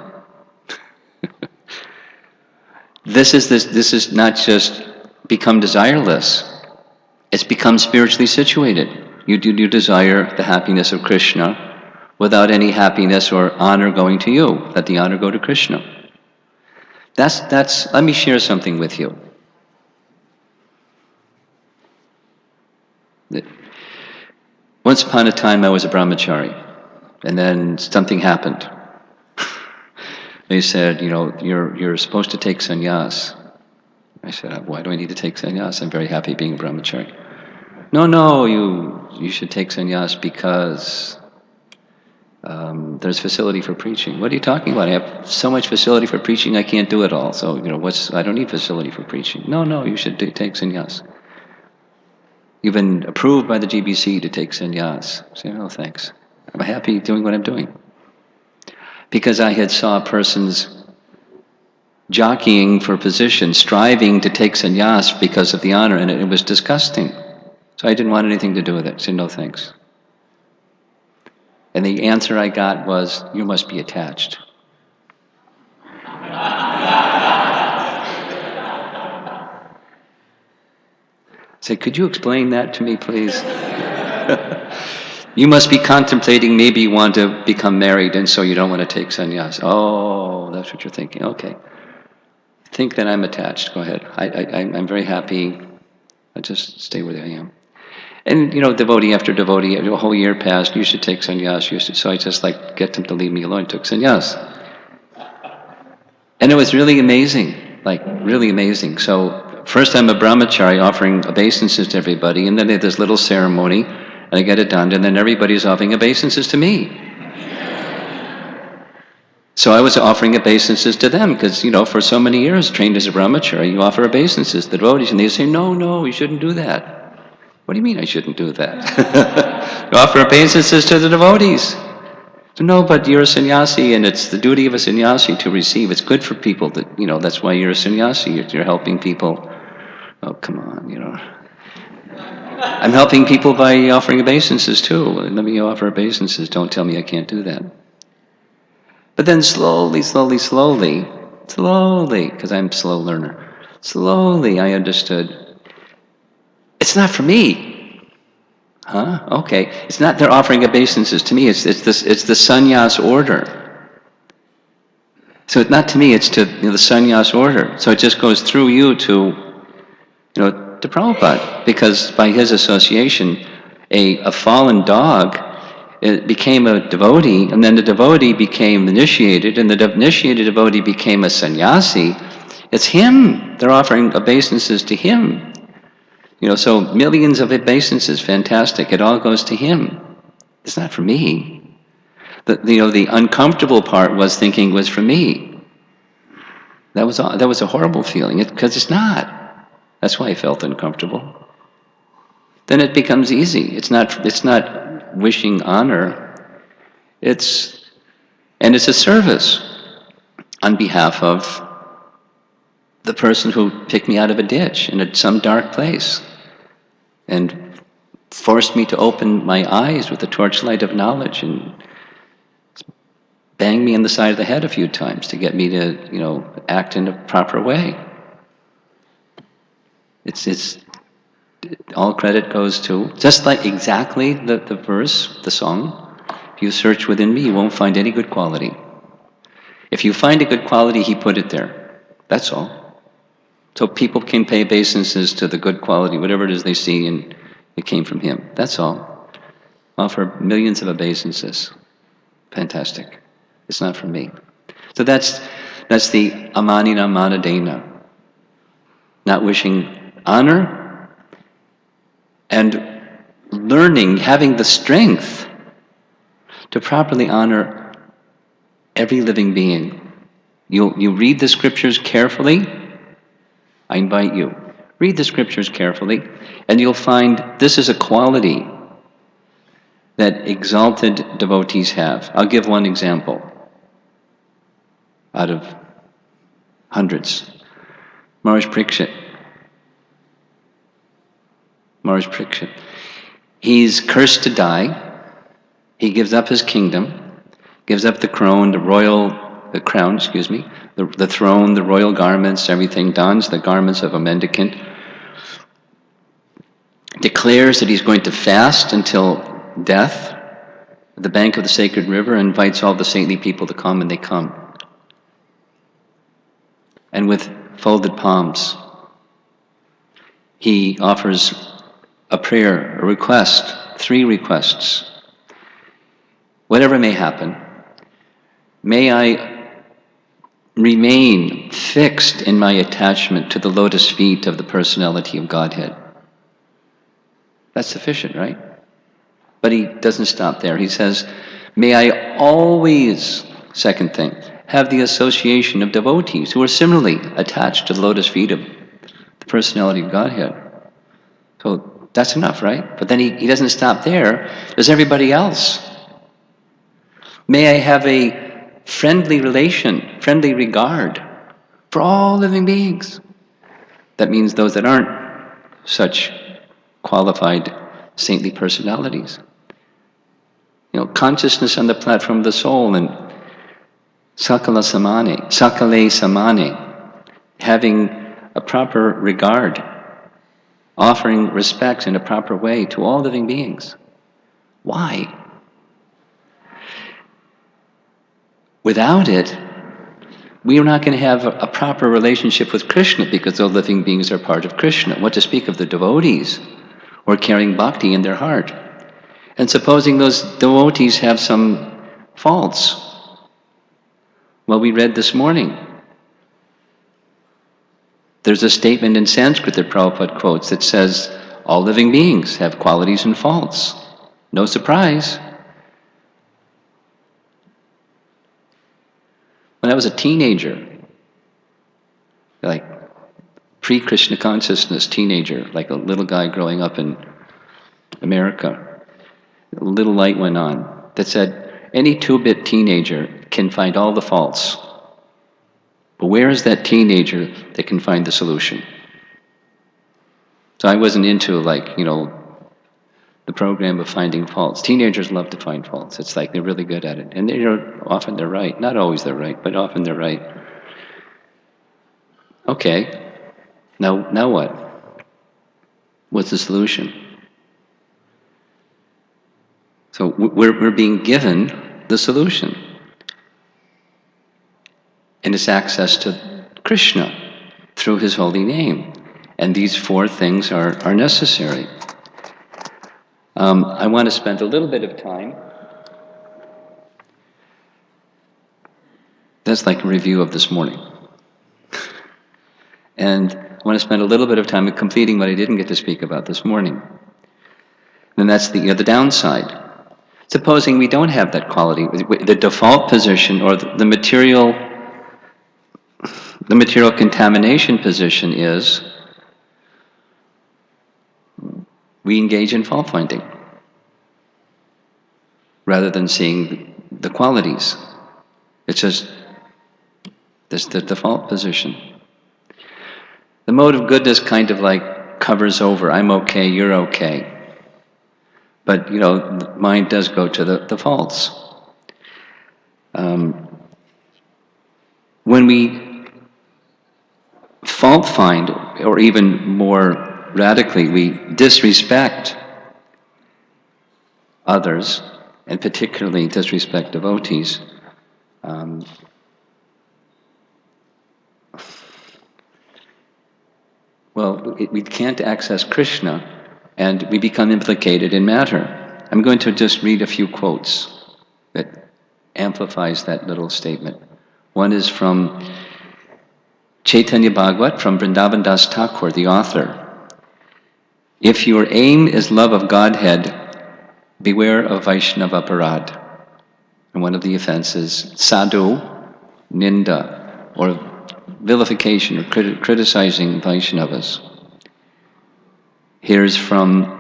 Speaker 1: This is not just become desireless. It's become spiritually situated. You do desire the happiness of Krishna without any happiness or honor going to you. Let the honor go to Krishna. Let me share something with you. Once upon a time I was a brahmachari, and then something happened. They said, you're supposed to take sannyas. I said, why do I need to take sannyas? I'm very happy being a brahmachari. No, you should take sannyas because there's facility for preaching. What are you talking about? I have so much facility for preaching, I can't do it all. So, I don't need facility for preaching. No, you should take sannyas. You've been approved by the GBC to take sannyas. I say, no, thanks. I'm happy doing what I'm doing. Because I had saw persons jockeying for position, striving to take sannyas because of the honor, and it was disgusting. So I didn't want anything to do with it. I said, no, thanks. And the answer I got was, you must be attached. I said, could you explain that to me, please? You must be contemplating, maybe you want to become married, and so you don't want to take sannyas. Oh, that's what you're thinking. Okay. Think that I'm attached. Go ahead. I'm very happy. I'll just stay where I am. And devotee after devotee, a whole year passed. You should take sannyas. So I just get them to leave me alone. Took sannyas, and it was really amazing. Really amazing. So first, I'm a brahmachari offering obeisances to everybody, and then they have this little ceremony, and I get it done, and then everybody's offering obeisances to me. So I was offering obeisances to them because, for so many years, trained as a brahmachari, you offer obeisances to the devotees, and they say, no, you shouldn't do that. What do you mean I shouldn't do that? You offer obeisances to the devotees. So, no, but you're a sannyasi, and it's the duty of a sannyasi to receive. It's good for people that, that's why you're a sannyasi. You're helping people. Oh, come on, I'm helping people by offering obeisances too. Let me offer obeisances. Don't tell me I can't do that. But then slowly, because I'm a slow learner, slowly I understood, it's not for me. Huh? Okay. It's not they're offering obeisances to me, it's the sannyas order. So it's not to me, it's to the sannyas order. So it just goes through you to Prabhupada, because by his association, a fallen dog, it became a devotee, and then the devotee became initiated, and the initiated devotee became a sannyasi. It's him. They're offering obeisances to him. So millions of obeisances, fantastic. It all goes to him. It's not for me. The uncomfortable part was thinking was for me. That was a horrible feeling, because it's not. That's why I felt uncomfortable. Then it becomes easy. It's not wishing honor. It's a service on behalf of the person who picked me out of a ditch in some dark place and forced me to open my eyes with the torchlight of knowledge and banged me in the side of the head a few times to get me to, act in a proper way. It's all credit goes to, just like exactly the verse, the song, if you search within me, you won't find any good quality. If you find a good quality, he put it there. That's all. So people can pay obeisances to the good quality, whatever it is they see, and it came from him. That's all. Offer millions of obeisances. Fantastic. It's not from me. So that's the amanina manadena. Not wishing honor, and learning, having the strength to properly honor every living being. You read the scriptures carefully. I invite you, read the scriptures carefully, and you'll find this is a quality that exalted devotees have. I'll give one example out of hundreds. Maharaj Parikshit. He's cursed to die. He gives up his kingdom, gives up the crown, the throne, the royal garments, everything, dons the garments of a mendicant, declares that he's going to fast until death at the bank of the sacred river, and invites all the saintly people to come, and they come. And with folded palms, he offers a prayer, a request, 3 requests. Whatever may happen, may I remain fixed in my attachment to the lotus feet of the personality of Godhead. That's sufficient, right? But he doesn't stop there. He says, may I always, second thing, have the association of devotees who are similarly attached to the lotus feet of the personality of Godhead. So that's enough, right? But then he doesn't stop there. There's everybody else. May I have a friendly relation, friendly regard for all living beings. That means those that aren't such qualified saintly personalities. You know, consciousness on the platform of the soul, and sakale samane, having a proper regard, offering respects in a proper way to all living beings. Why? Without it, we are not going to have a proper relationship with Krishna, because all living beings are part of Krishna. What to speak of the devotees who are carrying bhakti in their heart? And supposing those devotees have some faults. Well, we read this morning. There's a statement in Sanskrit that Prabhupada quotes that says, all living beings have qualities and faults. No surprise. When I was a teenager, like pre-Krishna consciousness teenager, like a little guy growing up in America, a little light went on that said, any 2-bit teenager can find all the faults. But where is that teenager that can find the solution? So I wasn't into, like, you know, the program of finding faults. Teenagers love to find faults. It's like they're really good at it. And often they're right. Not always they're right, but often they're right. Okay, now what? What's the solution? So we're being given the solution. And it's access to Krishna through his holy name. And these 4 things are necessary. I want to spend a little bit of time. That's like a review of this morning. And I want to spend a little bit of time completing what I didn't get to speak about this morning. And that's the downside. Supposing we don't have that quality, the default position, or the material contamination position is we engage in fault finding rather than seeing the qualities. It's just the default position. The mode of goodness kind of like covers over, I'm okay, you're okay. But, you know, the mind does go to the faults. When we fault find, or even more radically, we disrespect others, and particularly disrespect devotees, we can't access Krishna, and we become implicated in matter. I'm going to just read a few quotes that amplifies that little statement. One is from Chaitanya Bhagavat, from Vrindavan Das Thakur, the author. If your aim is love of Godhead, beware of Vaishnava Parad. And one of the offenses, sadhu, ninda, or vilification, or criticizing Vaishnavas. Here's from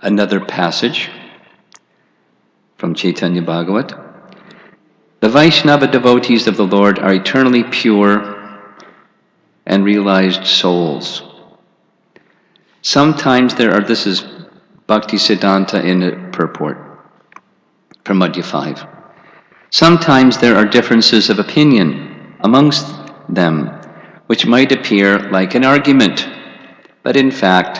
Speaker 1: another passage from Chaitanya Bhagavat. The Vaishnava devotees of the Lord are eternally pure and realized souls. Sometimes this is Bhakti Siddhanta in a purport from Madhya 5. Sometimes there are differences of opinion amongst them, which might appear like an argument, But in fact,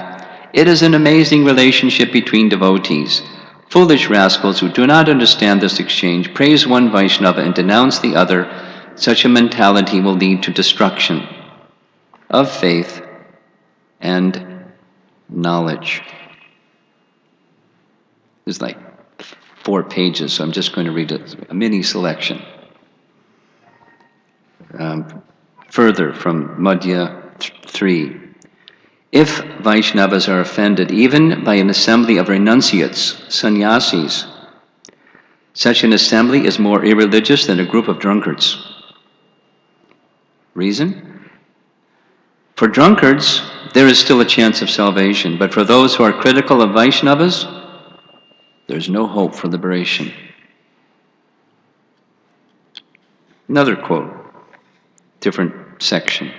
Speaker 1: it is an amazing relationship between devotees. Foolish rascals who do not understand this exchange praise one Vaishnava and denounce the other. Such a mentality will lead to destruction of faith and knowledge. There's like 4 pages, so I'm just going to read a mini selection. Further from Madhya 3. If Vaishnavas are offended, even by an assembly of renunciates, sannyasis, such an assembly is more irreligious than a group of drunkards. Reason? For drunkards, there is still a chance of salvation, but for those who are critical of Vaishnavas, there's no hope for liberation. Another quote, different section.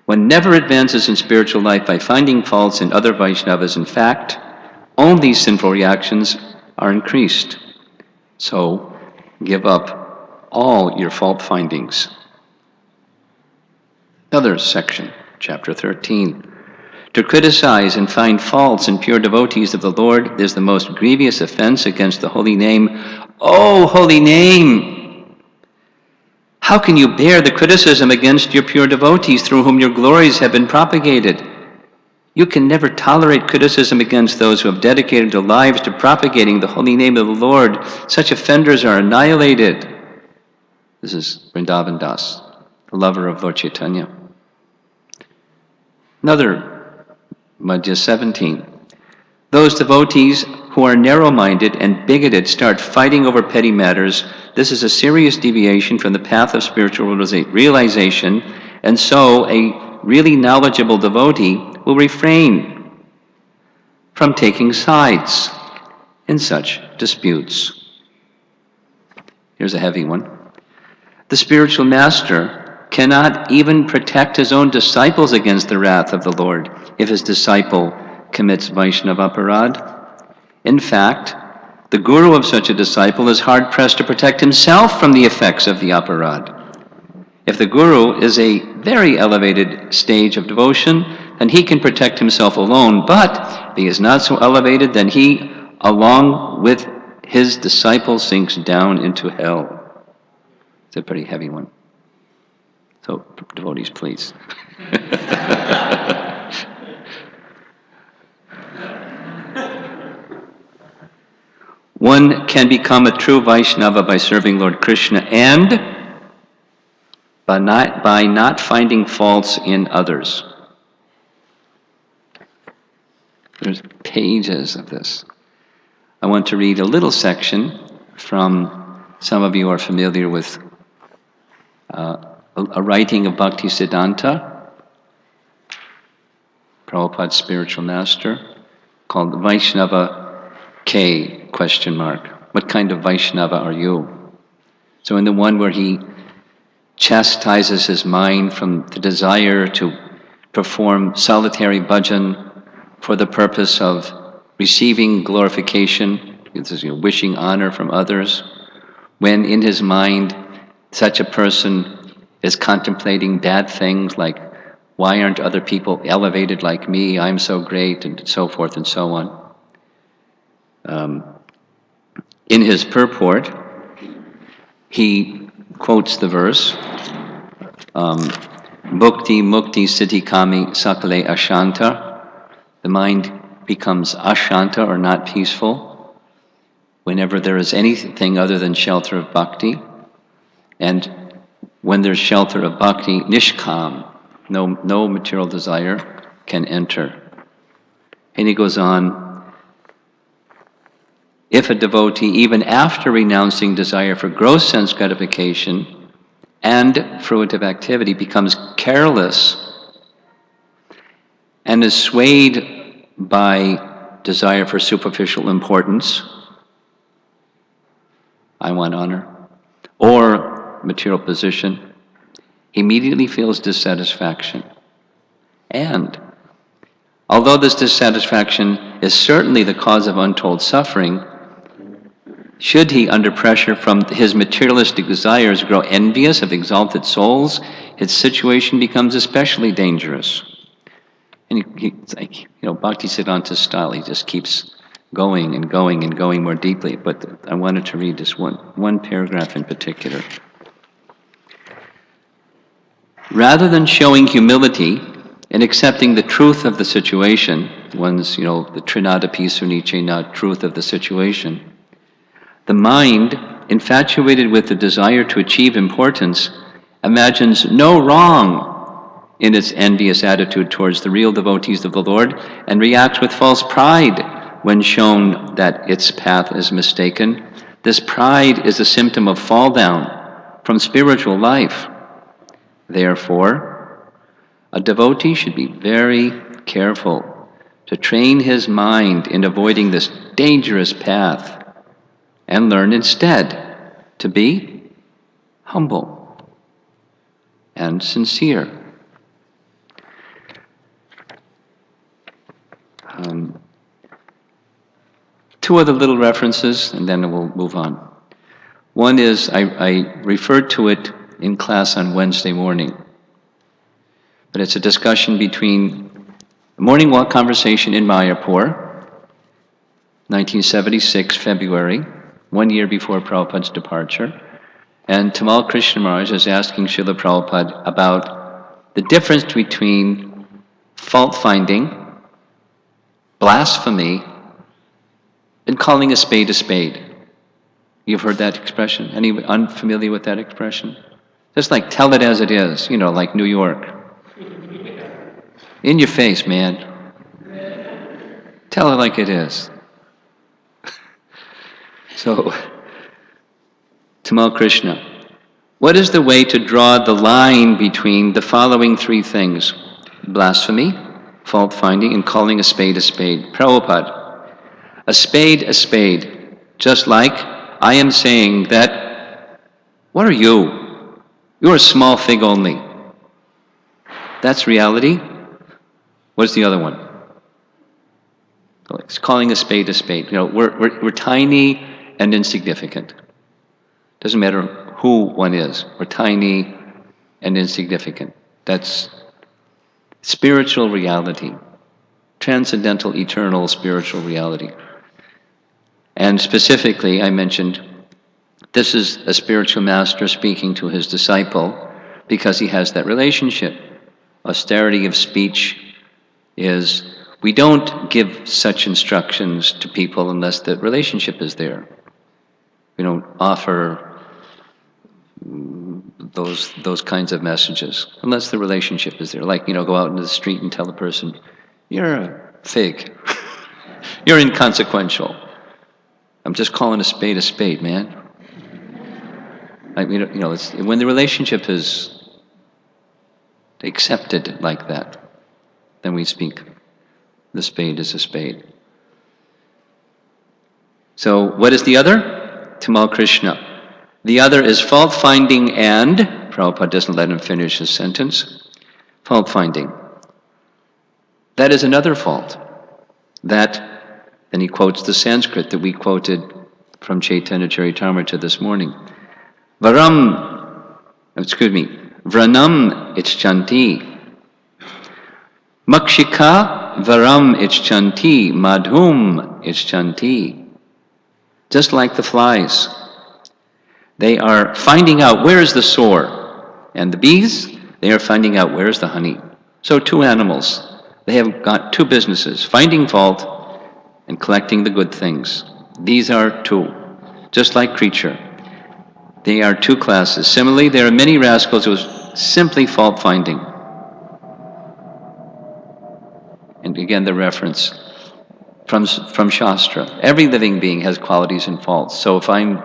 Speaker 1: One never advances in spiritual life by finding faults in other Vaishnavas. In fact, only sinful reactions are increased. So, give up all your fault findings. Another section, chapter 13. To criticize and find faults in pure devotees of the Lord is the most grievous offense against the holy name. Oh, holy name! How can you bear the criticism against your pure devotees through whom your glories have been propagated? You can never tolerate criticism against those who have dedicated their lives to propagating the holy name of the Lord. Such offenders are annihilated. This is Vrindavan Das, the lover of Lord Chaitanya. Another, Madhya 17. Those devotees who are narrow-minded and bigoted start fighting over petty matters. This is a serious deviation from the path of spiritual realization, and so a really knowledgeable devotee will refrain from taking sides in such disputes. Here's a heavy one. The spiritual master cannot even protect his own disciples against the wrath of the Lord if his disciple commits Vaishnava aparad. In fact, the guru of such a disciple is hard-pressed to protect himself from the effects of the aparad. If the guru is a very elevated stage of devotion, then he can protect himself alone, but if he is not so elevated, then he, along with his disciple, sinks down into hell. It's a pretty heavy one. So, devotees, please. One can become a true Vaishnava by serving Lord Krsna and by not finding faults in others. There's pages of this. I want to read a little section from, some of you are familiar with a writing of Bhaktisiddhanta, Prabhupada's spiritual master, called Vaishnava K ? What kind of Vaishnava are you? So in the one where he chastises his mind from the desire to perform solitary bhajan for the purpose of receiving glorification, wishing honor from others, when in his mind such a person is contemplating bad things like, why aren't other people elevated like me, I'm so great, and so forth and so on. In his purport, he quotes the verse, Bhukti Mukti Siddhi Kami Sakale Ashanta. The mind becomes ashanta, or not peaceful, whenever there is anything other than shelter of bhakti. And when there's shelter of bhakti, nishkam, no material desire can enter. And he goes on, if a devotee, even after renouncing desire for gross sense gratification and fruitive activity, becomes careless and is swayed by desire for superficial importance, I want honor, or material position, he immediately feels dissatisfaction. And although this dissatisfaction is certainly the cause of untold suffering, should he, under pressure from his materialistic desires, grow envious of exalted souls, his situation becomes especially dangerous. And it's like, Bhaktisiddhanta's style, he just keeps going and going and going more deeply. But I wanted to read this one paragraph in particular. Rather than showing humility and accepting the truth of the situation, one's, the Trinadapi Sunichena, truth of the situation, the mind, infatuated with the desire to achieve importance, imagines no wrong in its envious attitude towards the real devotees of the Lord, and reacts with false pride when shown that its path is mistaken. This pride is a symptom of fall down from spiritual life. Therefore, a devotee should be very careful to train his mind in avoiding this dangerous path and learn instead to be humble and sincere. Two other little references, and then we'll move on. One is, I referred to it in class on Wednesday morning, but it's a discussion between a morning walk conversation in Mayapur, 1976, February, 1 year before Prabhupada's departure, and Tamal Krsna Maharaj is asking Srila Prabhupada about the difference between fault-finding, blasphemy, and calling a spade a spade. You've heard that expression? Anyone unfamiliar with that expression? Just like tell it as it is, like New York. In your face, man. Tell it like it is. So, Tamal Krishna, what is the way to draw the line between the following three things? Blasphemy, fault-finding, and calling a spade a spade. Prabhupada, a spade, just like I am saying that, what are you? You're a small fig only. That's reality. What's the other one? It's calling a spade a spade. We're tiny and insignificant. Doesn't matter who one is. We're tiny and insignificant. That's spiritual reality. Transcendental, eternal spiritual reality. And specifically, I mentioned, this is a spiritual master speaking to his disciple because he has that relationship. Austerity of speech is, we don't give such instructions to people unless the relationship is there. We don't offer those kinds of messages unless the relationship is there. Like, go out into the street and tell a person, you're a fig. You're inconsequential. I'm just calling a spade, man. It's, when the relationship is accepted like that, then we speak. The spade is a spade. So, what is the other? Tamal Krishna. The other is fault-finding and, Prabhupada doesn't let him finish his sentence, fault-finding. That is another fault. That, then he quotes the Sanskrit that we quoted from Chaitanya Charitamrita this morning. Vranam icchanti. Makshika varam icchanti, madhum icchanti. Just like the flies. They are finding out where is the sore. And the bees, they are finding out where is the honey. So two animals, they have got two businesses, finding fault and collecting the good things. These are two, just like creature. They are two classes. Similarly, there are many rascals who are simply fault-finding. And again, the reference from Shastra. Every living being has qualities and faults. So if I'm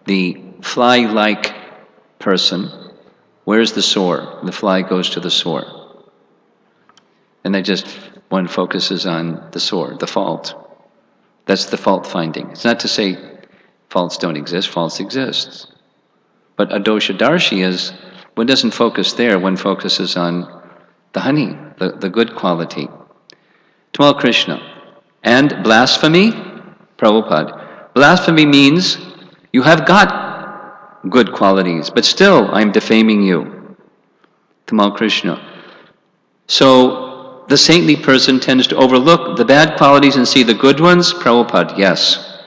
Speaker 1: the fly-like person, where's the sore? The fly goes to the sore. And one focuses on the sore, the fault. That's the fault-finding. It's not to say faults don't exist, faults exist. But a dosha-darshi is, one doesn't focus there, one focuses on the honey, the good quality. Tamal Krishna. And blasphemy, Prabhupada. Blasphemy means you have got good qualities, but still I'm defaming you. Tamal Krishna. So the saintly person tends to overlook the bad qualities and see the good ones. Prabhupada, yes.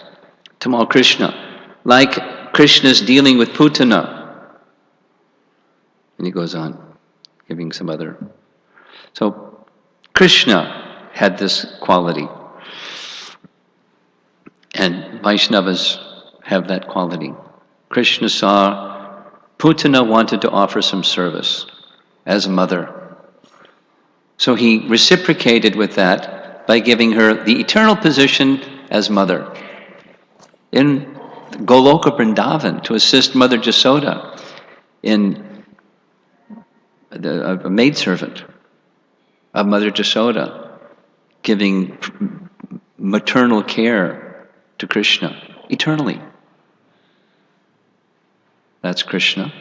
Speaker 1: Tamal Krishna, like Krishna's dealing with Putana. And he goes on, giving some other. So Krishna had this quality. And Vaishnavas have that quality. Krishna saw Putana wanted to offer some service as a mother. So he reciprocated with that by giving her the eternal position as mother. In Goloka Vrindavan, to assist Mother Jasoda in a maidservant of Mother Jasoda, giving maternal care to Krishna eternally. That's Krishna.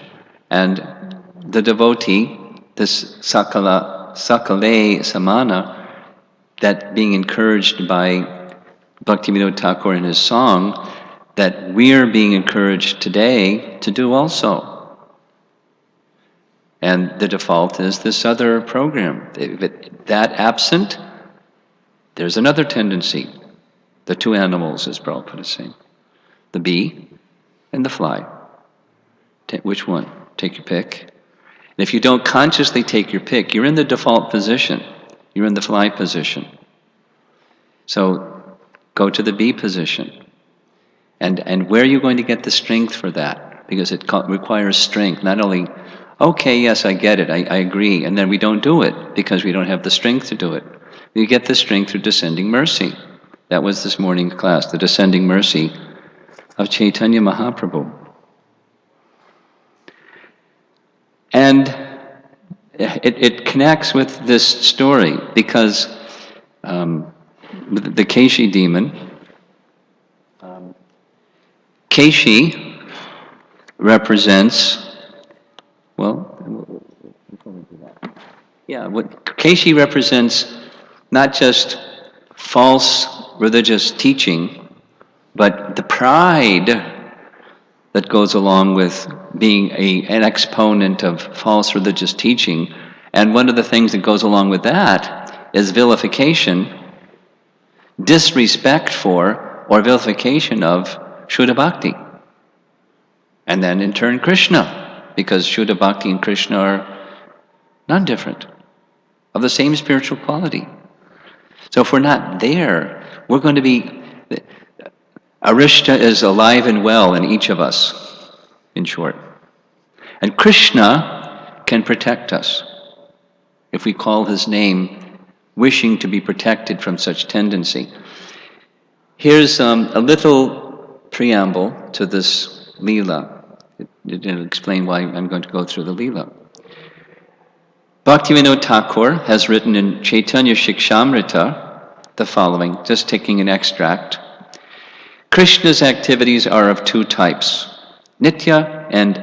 Speaker 1: And the devotee, this Sakale Samana, that being encouraged by Bhaktivinoda Thakur in his song, that we're being encouraged today to do also. And the default is this other program. If that absent, there's another tendency. The two animals, as Prabhupada is saying. The bee and the fly. Which one? Take your pick. And if you don't consciously take your pick, you're in the default position. You're in the fly position. So go to the bee position. And where are you going to get the strength for that? Because it requires strength. Not only, okay, yes, I get it, I agree, and then we don't do it because we don't have the strength to do it. You get the strength through descending mercy. That was this morning's class, the descending mercy of Chaitanya Mahaprabhu. And it connects with this story because the Keshi demon, Keshi represents, Keshi represents not just false religious teaching, but the pride that goes along with being an exponent of false religious teaching. And one of the things that goes along with that is vilification, disrespect for, or vilification of Shuddha Bhakti. And then in turn Krishna, because Shuddha Bhakti and Krishna are none different, of the same spiritual quality. So if we're not there, we're going to be... Arishta is alive and well in each of us, in short. And Krishna can protect us if we call his name, wishing to be protected from such tendency. Here's a little preamble to this Leela. It'll explain why I'm going to go through the Leela. Bhaktivinoda Thakur has written in Chaitanya Shikshamrita the following, just taking an extract. Krishna's activities are of two types, Nitya and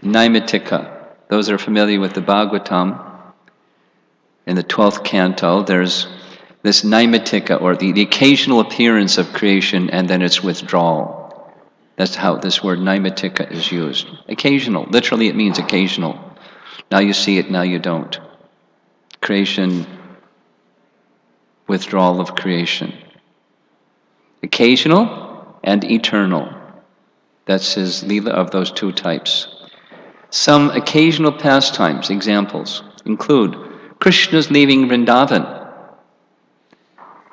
Speaker 1: Naimittika. Those are familiar with the Bhagavatam. In the 12th canto, there's this Naimittika, or the occasional appearance of creation and then its withdrawal. That's how this word Naimittika is used. Occasional, literally it means occasional. Now you see it, now you don't. Creation, withdrawal of creation. Occasional and eternal. That's his Leela of those two types. Some occasional pastimes, examples, include Krishna's leaving Vrindavan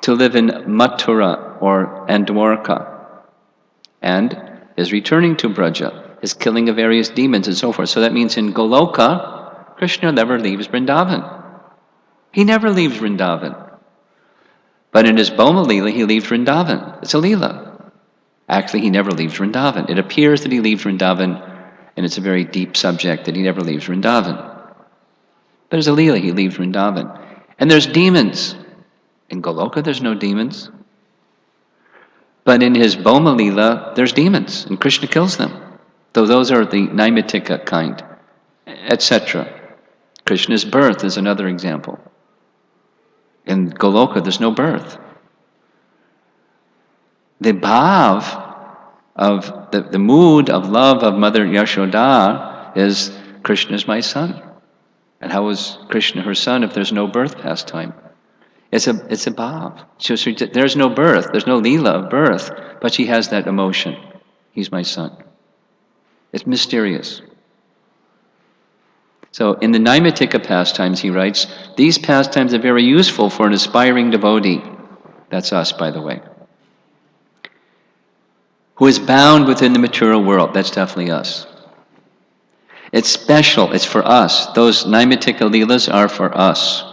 Speaker 1: to live in Mathura and Dwarka, and his returning to Braja, his killing of various demons and so forth. So that means in Goloka, Krishna never leaves Vrindavan. He never leaves Vrindavan. But in his Boma Leela, he leaves Vrindavan. It's a Leela. Actually, he never leaves Vrindavan. It appears that he leaves Vrindavan, and it's a very deep subject that he never leaves Vrindavan. But as a Leela, he leaves Vrindavan. And there's demons. In Goloka, there's no demons. But in his Boma Leela, there's demons, and Krishna kills them. Though those are the Naimittika kind, etc. Krishna's birth is another example. In Goloka, there's no birth. The bhav of the mood of love of Mother Yashoda is Krishna is my son. And how is Krishna her son if there's no birth pastime? It's a bhav. There's no birth, there's no lila of birth, but she has that emotion. He's my son. It's mysterious. So in the Naimatika pastimes, he writes, these pastimes are very useful for an aspiring devotee. That's us, by the way. Who is bound within the material world. That's definitely us. It's special. It's for us. Those Naimatika leelas are for us.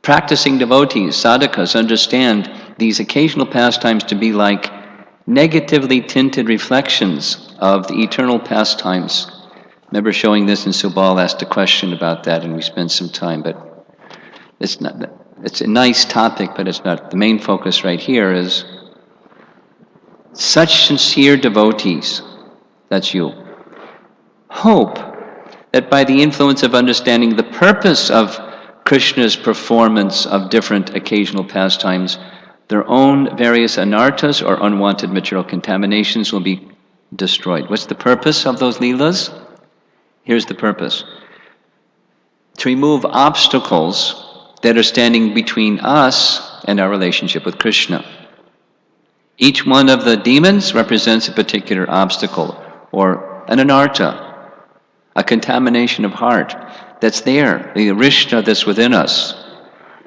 Speaker 1: Practicing devotees, sadhakas, understand these occasional pastimes to be like negatively tinted reflections of the eternal pastimes. Remember showing this, and Subal asked a question about that, and we spent some time, but it's not. It's a nice topic, but it's not. The main focus right here is such sincere devotees, that's you, hope that by the influence of understanding the purpose of Krishna's performance of different occasional pastimes, their own various anarthas or unwanted material contaminations will be destroyed. What's the purpose of those leelas? Here's the purpose. To remove obstacles that are standing between us and our relationship with Krishna. Each one of the demons represents a particular obstacle or an anartha, a contamination of heart that's there, the Rishta that's within us,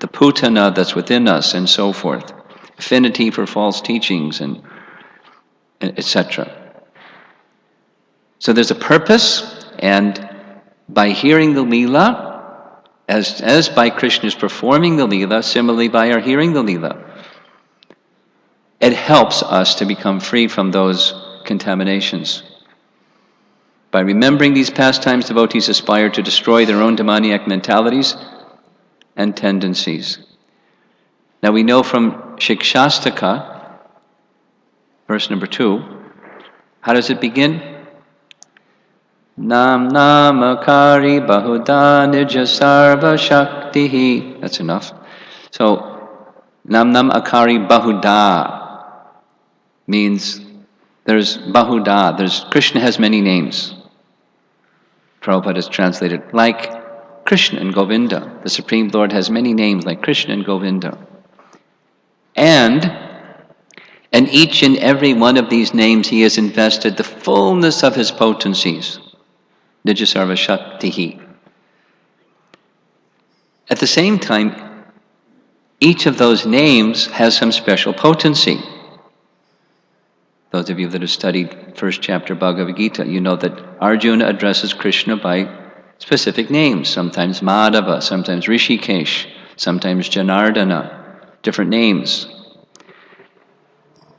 Speaker 1: the Putana that's within us, and so forth. Affinity for false teachings, and etc. So there's a purpose. And by hearing the Leela, as by Krishna's performing the Leela, similarly by our hearing the Leela, it helps us to become free from those contaminations. By remembering these pastimes, devotees aspire to destroy their own demoniac mentalities and tendencies. Now we know from Shikshastaka, verse number 2, how does it begin? Nam nam akari bahuda nija sarva shaktihi. That's enough. So, nam nam akari bahuda means there's bahuda. Krishna has many names. Prabhupada has translated like Krishna and Govinda. The Supreme Lord has many names like Krishna and Govinda. And in each and every one of these names, he has invested the fullness of his potencies. Nijasarva Shaktihi. At the same time, each of those names has some special potency. Those of you that have studied first chapter Bhagavad Gita, you know that Arjuna addresses Krishna by specific names, sometimes Madhava, sometimes Rishikesh, sometimes Janardana, different names.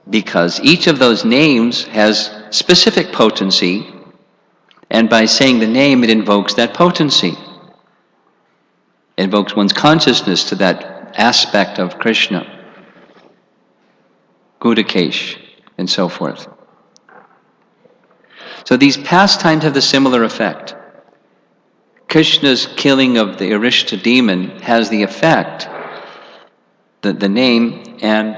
Speaker 1: Because each of those names has specific potency, and by saying the name, it invokes that potency. It invokes one's consciousness to that aspect of Krishna, Gudakesh, and so forth. So these pastimes have the similar effect. Krishna's killing of the Arishta demon has the effect, the name, and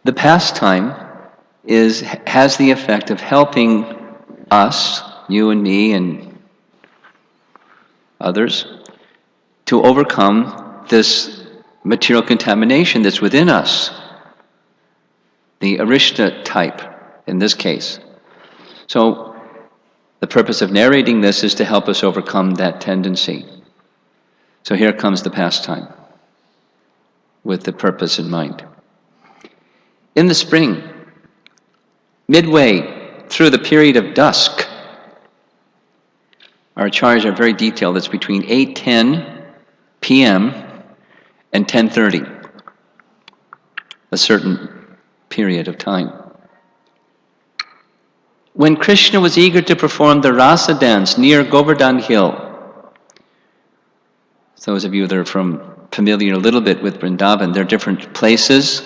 Speaker 1: the pastime has the effect of helping us, you and me and others, to overcome this material contamination that's within us, the Arishta type in this case. So the purpose of narrating this is to help us overcome that tendency. So here comes the pastime with the purpose in mind. In the spring, midway through the period of dusk, our acharyas are very detailed. It's between 8:10 p.m. and 10:30, a certain period of time. When Krishna was eager to perform the rasa dance near Govardhan Hill, those of you that are familiar a little bit with Vrindavan, there are different places.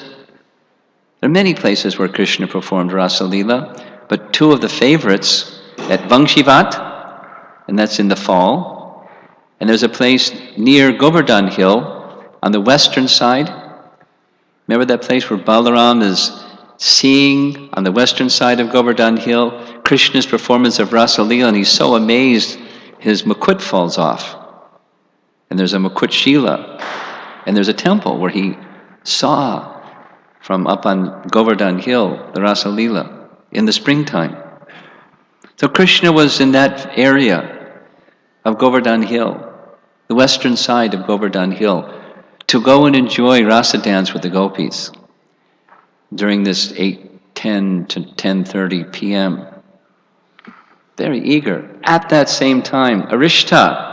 Speaker 1: There are many places where Krishna performed Rasa Leela, but two of the favorites at Vangshivat, and that's in the fall, and there's a place near Govardhan Hill on the western side. Remember that place where Balaram is seeing on the western side of Govardhan Hill Krishna's performance of Rasa Leela, and he's so amazed his mukut falls off. And there's a mukut Shila, and there's a temple where he saw from up on Govardhan Hill the Rasa Leela in the springtime. So Krishna was in that area of Govardhan Hill, the western side of Govardhan Hill, to go and enjoy Rasa dance with the gopis during this 8:10 to 10:30 p.m. Very eager. At that same time, Arishta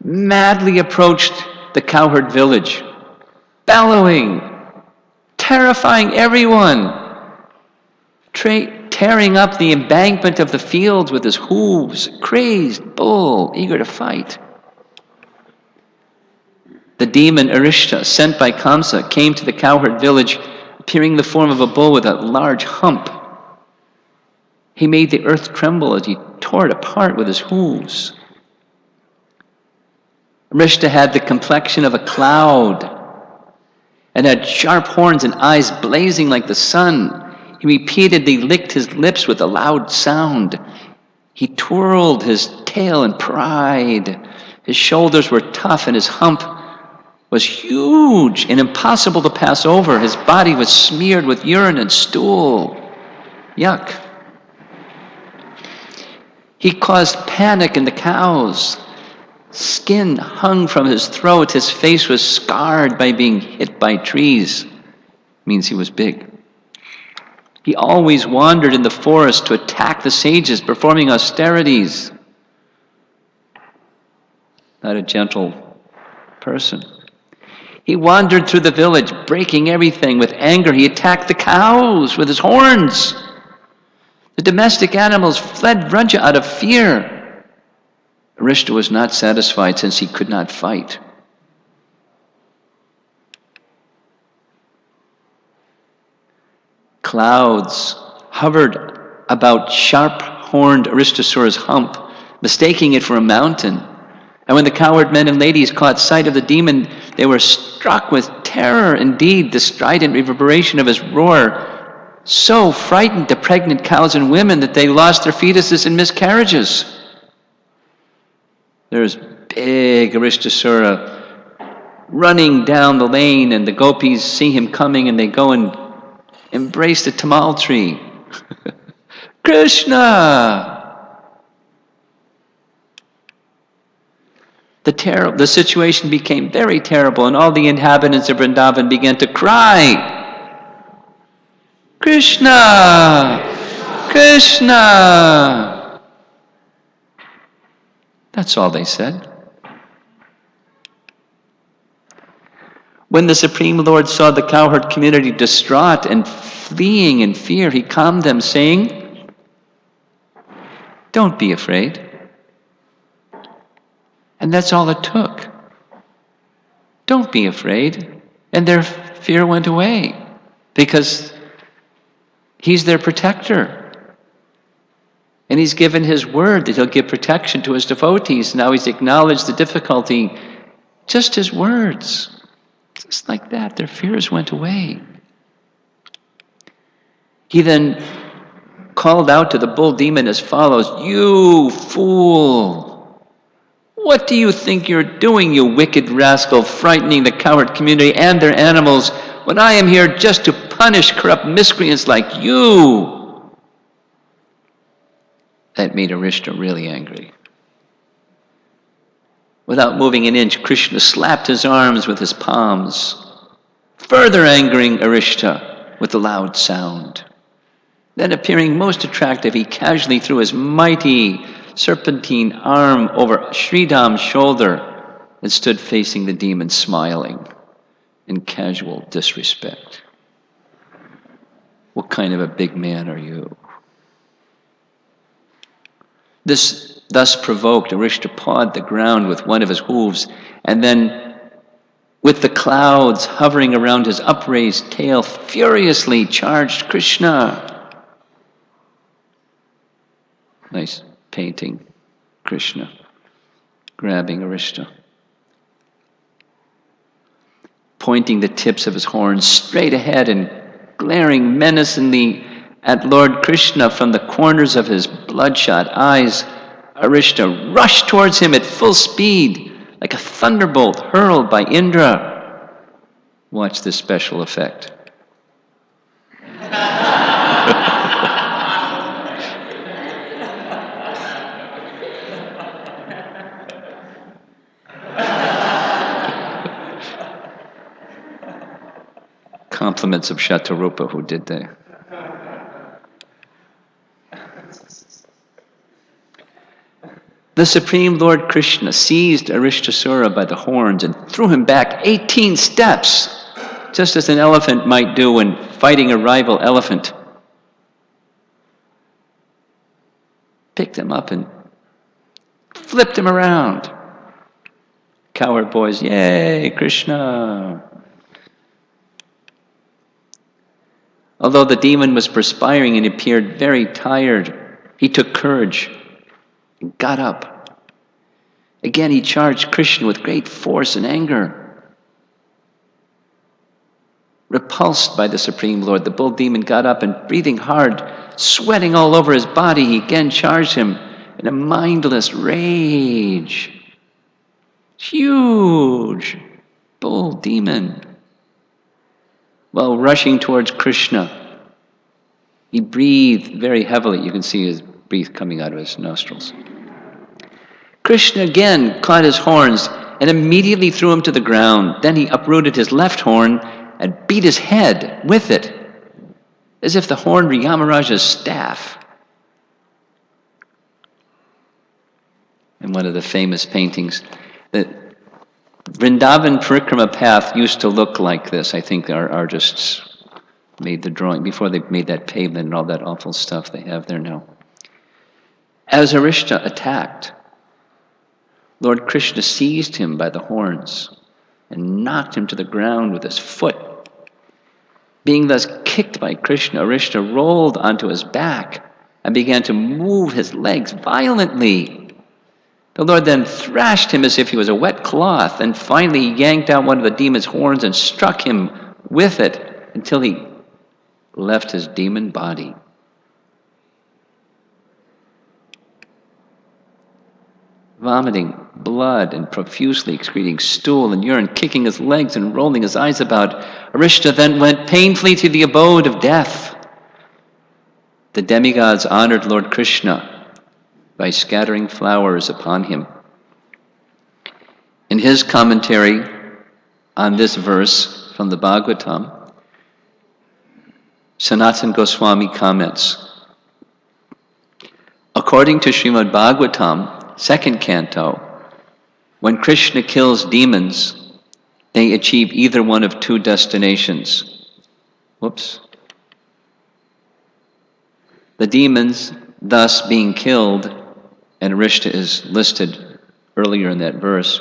Speaker 1: madly approached the cowherd village, bellowing, terrifying everyone, tearing up the embankment of the fields with his hooves, crazed bull, eager to fight. The demon Arishta, sent by Kamsa, came to the cowherd village, appearing in the form of a bull with a large hump. He made the earth tremble as he tore it apart with his hooves. Arishta had the complexion of a cloud and had sharp horns and eyes blazing like the sun. He repeatedly licked his lips with a loud sound. He twirled his tail in pride. His shoulders were tough and his hump was huge and impossible to pass over. His body was smeared with urine and stool. Yuck. He caused panic in the cows. Skin hung from his throat. His face was scarred by being hit by trees. Means he was big. He always wandered in the forest to attack the sages performing austerities. Not a gentle person. He wandered through the village, breaking everything. With anger, he attacked the cows with his horns. The domestic animals fled Vraja out of fear. Arishta was not satisfied since he could not fight. Clouds hovered about sharp-horned Aristasura's hump, mistaking it for a mountain. And when the cowherd men and ladies caught sight of the demon, they were struck with terror. Indeed, the strident reverberation of his roar so frightened the pregnant cows and women that they lost their fetuses in miscarriages. There's big Aristasura running down the lane, and the gopis see him coming, and they go and embrace the tamal tree. Krishna! The situation became very terrible, and all the inhabitants of Vrindavan began to cry, Krishna! Krishna! That's all they said. When the Supreme Lord saw the cowherd community distraught and fleeing in fear, he calmed them, saying, don't be afraid. And that's all it took. Don't be afraid. And their fear went away because he's their protector. And he's given his word that he'll give protection to his devotees. Now he's acknowledged the difficulty. Just his words. Just like that, their fears went away. He then called out to the bull demon as follows, you fool! What do you think you're doing, you wicked rascal, frightening the cowherd community and their animals when I am here just to punish corrupt miscreants like you? That made Arishta really angry. Without moving an inch, Krishna slapped his arms with his palms, further angering Arishta with a loud sound. Then, appearing most attractive, he casually threw his mighty serpentine arm over Sridham's shoulder and stood facing the demon, smiling in casual disrespect. What kind of a big man are you? This thus provoked, Arishta pawed the ground with one of his hooves, and then, with the clouds hovering around his upraised tail, furiously charged Krishna. Nice painting, Krishna grabbing Arishta, pointing the tips of his horns straight ahead and glaring menacingly at Lord Krishna from the corners of his bloodshot eyes, Arishta rushed towards him at full speed, like a thunderbolt hurled by Indra. Watch this special effect. Compliments of Shatarupa who did that. The Supreme Lord Krishna seized Arishtasura by the horns and threw him back 18 steps, just as an elephant might do when fighting a rival elephant. Picked him up and flipped him around. Cowherd boys, yay, Krishna! Although the demon was perspiring and appeared very tired, he took courage and got up. Again, he charged Krishna with great force and anger. Repulsed by the Supreme Lord, the bull demon got up and, breathing hard, sweating all over his body, he again charged him in a mindless rage. Huge bull demon. While rushing towards Krishna, he breathed very heavily. You can see his breath coming out of his nostrils. Krishna again caught his horns and immediately threw him to the ground. Then he uprooted his left horn and beat his head with it, as if the horn were Yamaraja's staff. In one of the famous paintings, the Vrindavan Parikrama path used to look like this. I think our artists made the drawing before they made that pavement and all that awful stuff they have there now. As Arishta attacked, Lord Krishna seized him by the horns and knocked him to the ground with his foot. Being thus kicked by Krishna, Arishta rolled onto his back and began to move his legs violently. The Lord then thrashed him as if he was a wet cloth, and finally he yanked out one of the demon's horns and struck him with it until he left his demon body. Vomiting blood and profusely excreting stool and urine, kicking his legs and rolling his eyes about, Arishta then went painfully to the abode of death. The demigods honored Lord Krishna by scattering flowers upon him. In his commentary on this verse from the Bhagavatam, Sanatana Goswami comments, according to Srimad Bhagavatam, 2nd canto, when Krishna kills demons, they achieve either one of two destinations. Whoops. The demons, thus being killed, and Arishta is listed earlier in that verse,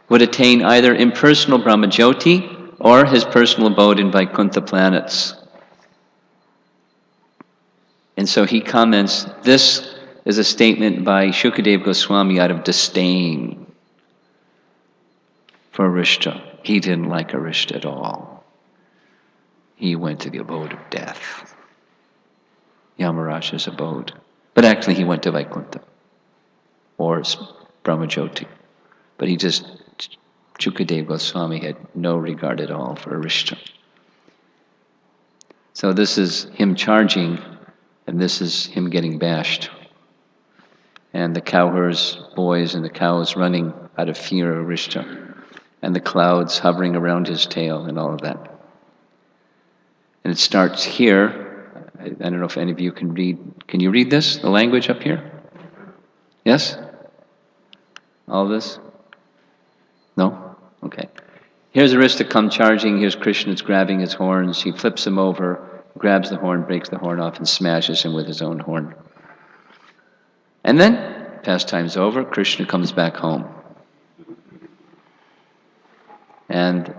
Speaker 1: would attain either impersonal Brahmajyoti or his personal abode in Vaikuntha planets. And so he comments, this is a statement by Shukadeva Goswami out of disdain for Arishta. He didn't like Arishta at all. He went to the abode of death, Yamaraja's abode. But actually he went to Vaikuntha, or Brahmajyoti. But Shukadeva Goswami had no regard at all for Arishta. So this is him charging, and this is him getting bashed. And the cowherds, boys, and the cows running out of fear of Arishta, and the clouds hovering around his tail, and all of that. And it starts here. I don't know if any of you can read. Can you read this, the language up here? Yes? All this? No? Okay. Here's Arishta come charging. Here's Krishna's grabbing his horns. He flips him over, grabs the horn, breaks the horn off, and smashes him with his own horn. And then, pastime's over, Krishna comes back home. And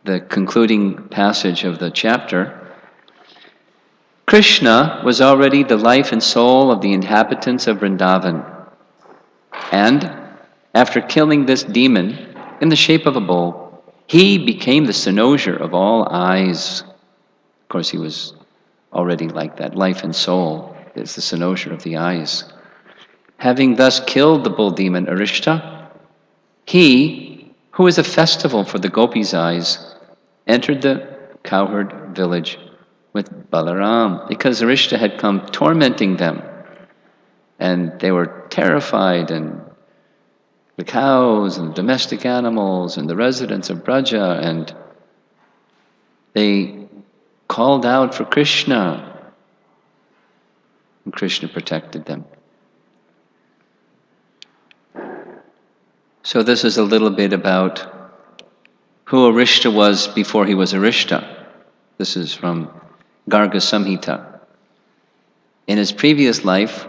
Speaker 1: the concluding passage of the chapter, Krishna was already the life and soul of the inhabitants of Vrindavan. And after killing this demon in the shape of a bull, he became the cynosure of all eyes. course, he was already like that. Life and soul is the cynosure of the eyes. Having thus killed the bull demon Arishta, he, who is a festival for the gopis' eyes, entered the cowherd village with Balaram, because Arishta had come tormenting them, and they were terrified, and the cows and the domestic animals and the residents of Braja, and they called out for Krishna, and Krishna protected them. So this is a little bit about who Arishta was before he was Arishta. This is from Garga Samhita. In his previous life,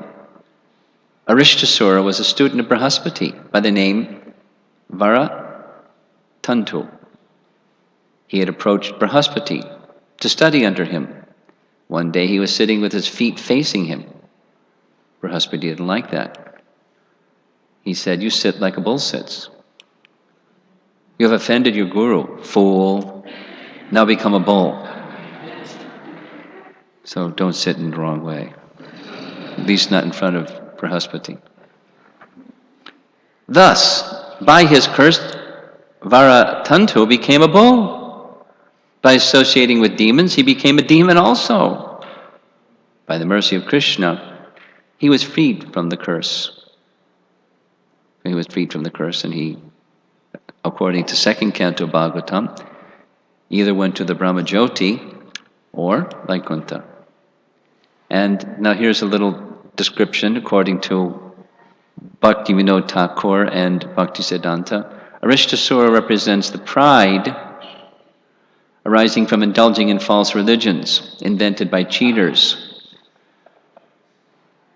Speaker 1: Arishtasura was a student of Brahaspati by the name Varatantu. He had approached Brahaspati to study under him. One day he was sitting with his feet facing him. Brahaspati didn't like that. He said, "You sit like a bull sits. You have offended your guru, fool. Now become a bull. So don't sit in the wrong way. At least not in front of Brahaspati." Thus, by his curse, Varatantu became a bull. By associating with demons, he became a demon also. By the mercy of Krishna, he was freed from the curse. He was freed from the curse, and he, according to second canto Bhagavatam, either went to the Brahmajyoti or Vaikuntha. And now here's a little description according to Bhakti Vinod Thakur and Bhakti Siddhanta. Arishtasura represents the pride arising from indulging in false religions invented by cheaters,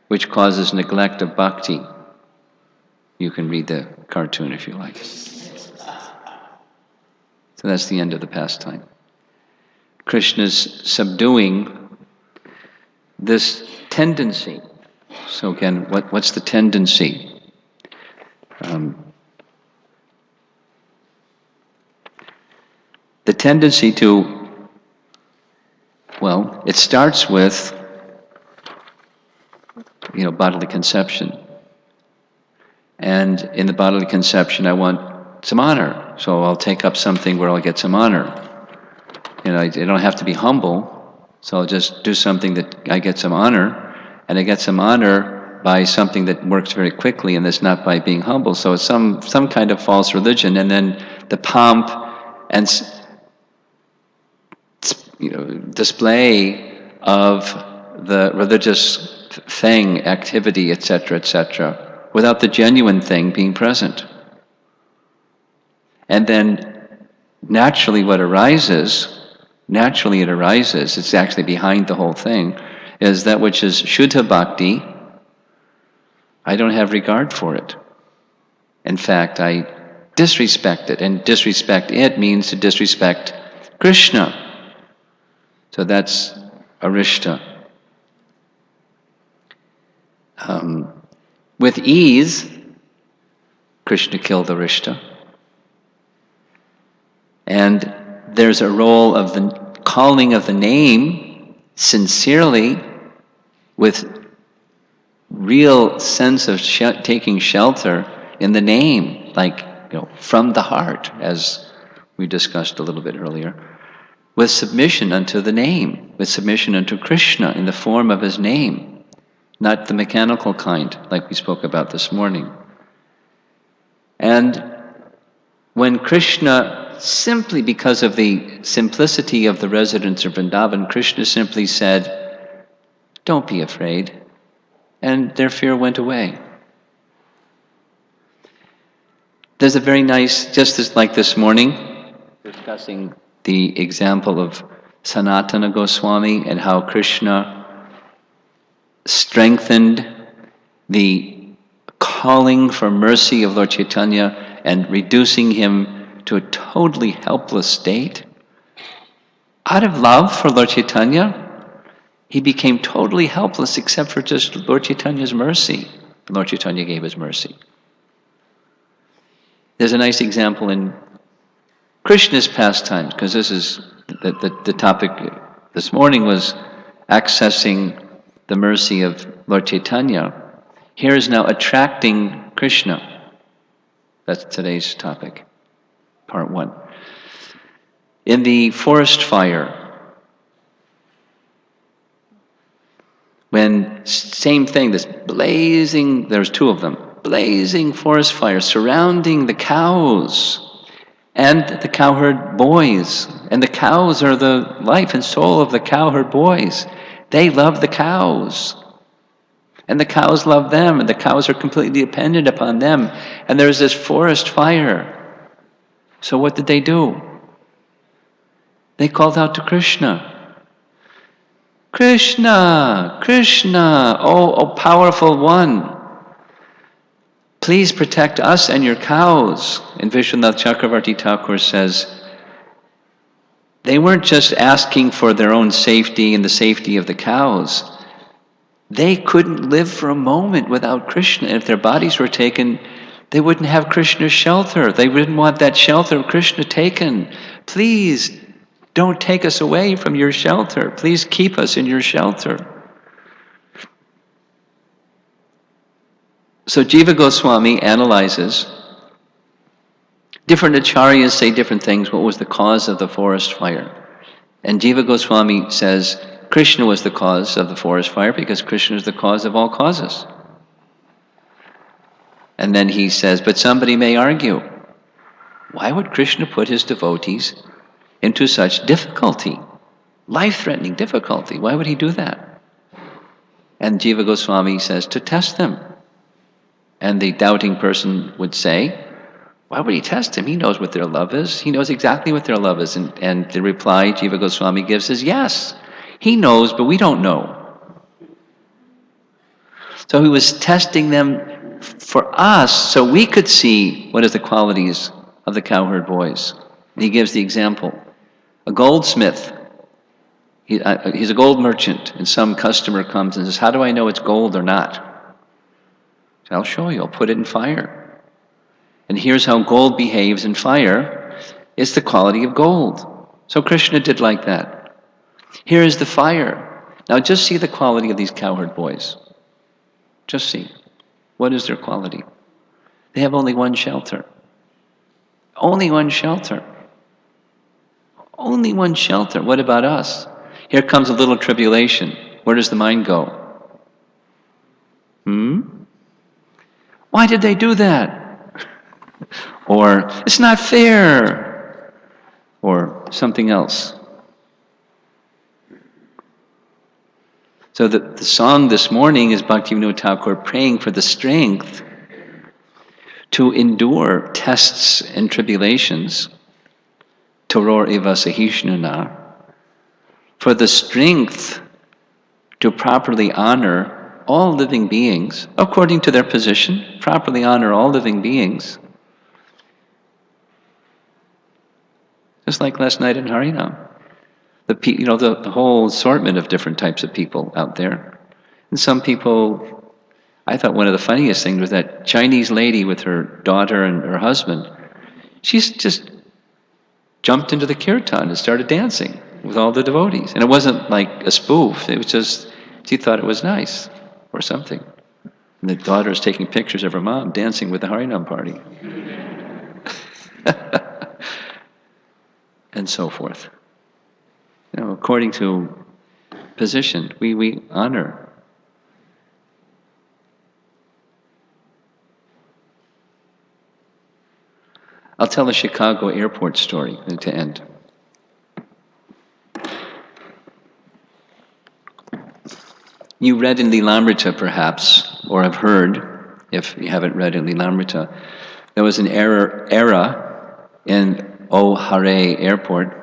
Speaker 1: which causes neglect of bhakti. You can read the cartoon if you like. So that's the end of the pastime. Krishna's subduing this tendency. So again, what's the tendency? The tendency to, well, it starts with, bodily conception. And in the bodily conception, I want some honor. So I'll take up something where I'll get some honor. I don't have to be humble, so I'll just do something that I get some honor, and I get some honor by something that works very quickly, and that's not by being humble. So it's some kind of false religion, and then the pomp and display of the religious thing, activity, etc., without the genuine thing being present. And then naturally it arises, it's actually behind the whole thing, is that which is Shuddha Bhakti. I don't have regard for it. In fact, I disrespect it, and disrespect it means to disrespect Krishna. So that's Arishta. With ease, Krishna killed Arishta. And there's a role of the calling of the name sincerely, with real sense of taking shelter in the name, like from the heart, as we discussed a little bit earlier, with submission unto the name, with submission unto Krishna in the form of his name. Not the mechanical kind, like we spoke about this morning. And when Krishna, simply because of the simplicity of the residents of Vrindavan, Krishna simply said, "Don't be afraid," and their fear went away. There's a very nice, just as like this morning, discussing the example of Sanatana Goswami and how Krishna strengthened the calling for mercy of Lord Chaitanya and reducing him to a totally helpless state. Out of love for Lord Chaitanya, he became totally helpless except for just Lord Chaitanya's mercy. Lord Chaitanya gave his mercy. There's a nice example in Krishna's pastimes, because this is the topic this morning was accessing the mercy of Lord Chaitanya. Here is now attracting Krishna. That's today's topic, part 1. In the forest fire, when same thing, this blazing, there's 2 of them, blazing forest fire surrounding the cows and the cowherd boys. And the cows are the life and soul of the cowherd boys. They love the cows. And the cows love them, and the cows are completely dependent upon them. And there's this forest fire. So what did they do? They called out to Krishna. Krishna, Krishna, oh powerful one, please protect us and your cows. And Vishwanath Chakravarti Thakur says, they weren't just asking for their own safety and the safety of the cows. They couldn't live for a moment without Krishna. If their bodies were taken, they wouldn't have Krishna's shelter. They wouldn't want that shelter of Krishna taken. Please don't take us away from your shelter. Please keep us in your shelter. So Jiva Goswami analyzes. Different acharyas say different things. What was the cause of the forest fire? And Jiva Goswami says Krishna was the cause of the forest fire because Krishna is the cause of all causes. And then he says, but somebody may argue, why would Krishna put his devotees into such difficulty, life-threatening difficulty? Why would he do that? And Jiva Goswami says, to test them. And the doubting person would say, why would he test him? He knows what their love is. He knows exactly what their love is. And the reply Jiva Goswami gives is, yes, he knows, but we don't know. So he was testing them for us so we could see what is the qualities of the cowherd boys. And he gives the example. A goldsmith, he's a gold merchant, and some customer comes and says, how do I know it's gold or not? So I'll show you, I'll put it in fire. And here's how gold behaves in fire. It's the quality of gold. So Krishna did like that. Here is the fire. Now just see the quality of these cowherd boys. Just see. What is their quality? They have only one shelter. Only one shelter. Only one shelter. What about us? Here comes a little tribulation. Where does the mind go? Why did they do that? Or, it's not fair. Or something else. So the song this morning is Bhaktivinoda Thakur praying for the strength to endure tests and tribulations. Toror eva sahishnuna. For the strength to properly honor all living beings, according to their position, properly honor all living beings. Just like last night in Harinam. The whole assortment of different types of people out there. And some people, I thought one of the funniest things was that Chinese lady with her daughter and her husband. She's just jumped into the kirtan and started dancing with all the devotees. And it wasn't like a spoof, it was just, she thought it was nice or something. And the daughter is taking pictures of her mom dancing with the Harinam party. And so forth. According to position, we honor. I'll tell a Chicago airport story to end. You read in Lilamrita perhaps, or have heard, if you haven't read in Lilamrita, there was an era in O Hare Airport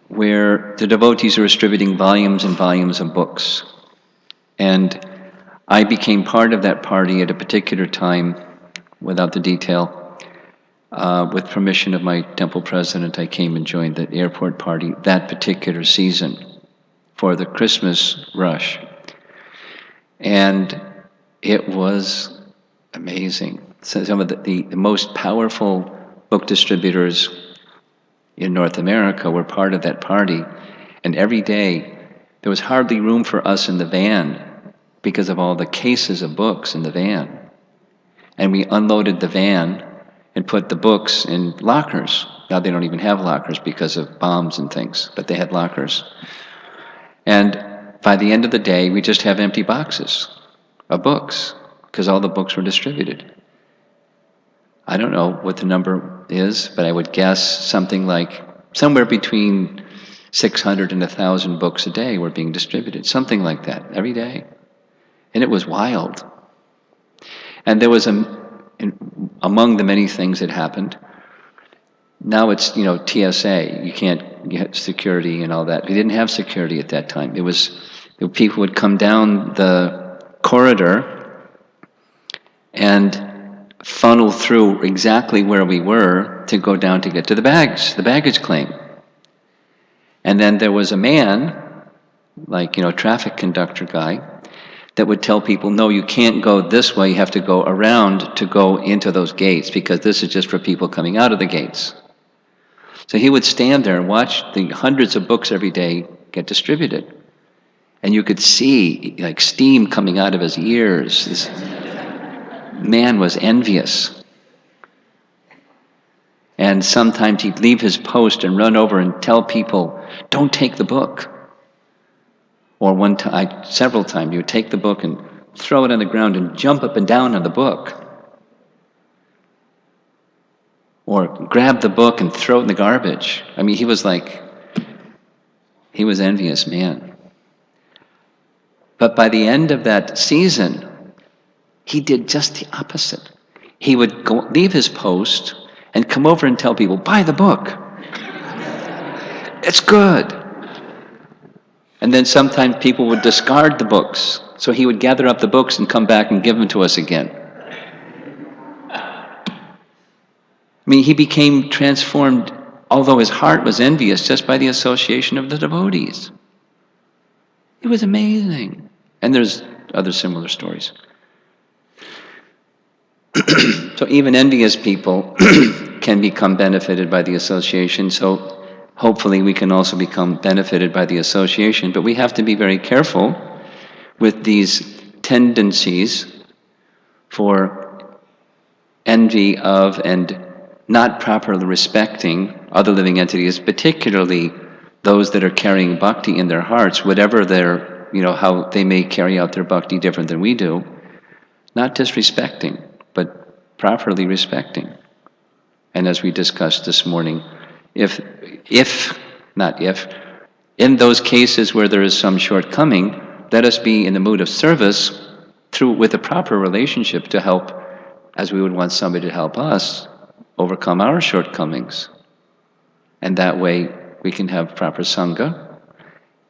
Speaker 1: where the devotees are distributing volumes and volumes of books. And I became part of that party at a particular time, without the detail. With permission of my temple president, I came and joined the airport party that particular season for the Christmas rush. And it was amazing. So some of the most powerful book distributors in North America were part of that party. And every day, there was hardly room for us in the van because of all the cases of books in the van. And we unloaded the van and put the books in lockers. Now they don't even have lockers because of bombs and things, but they had lockers. And by the end of the day, we just have empty boxes of books because all the books were distributed. I don't know what the number is, but I would guess something like somewhere between 600 and 1,000 books a day were being distributed, something like that, every day. And it was wild. And there was among the many things that happened, now it's, TSA, you can't get security and all that. We didn't have security at that time. People would come down the corridor and funnel through exactly where we were to go down to get to the baggage claim. And then there was a man, traffic conductor guy, that would tell people, no, you can't go this way, you have to go around to go into those gates, because this is just for people coming out of the gates. So he would stand there and watch the hundreds of books every day get distributed. And you could see steam coming out of his ears. This man was envious. And sometimes he'd leave his post and run over and tell people, don't take the book. Or several times, he would take the book and throw it on the ground and jump up and down on the book. Or grab the book and throw it in the garbage. I mean, he was envious man. But by the end of that season, he did just the opposite. He would leave his post and come over and tell people, buy the book. It's good. And then sometimes people would discard the books. So he would gather up the books and come back and give them to us again. I mean, he became transformed, although his heart was envious, just by the association of the devotees. It was amazing. And there's other similar stories. So even envious people can become benefited by the association. So hopefully we can also become benefited by the association. But we have to be very careful with these tendencies for envy of and not properly respecting other living entities, particularly those that are carrying bhakti in their hearts, whatever their, how they may carry out their bhakti different than we do. Not disrespecting, but properly respecting. And as we discussed this morning, in those cases where there is some shortcoming, let us be in the mood of service with a proper relationship to help, as we would want somebody to help us, overcome our shortcomings. And that way we can have proper sangha,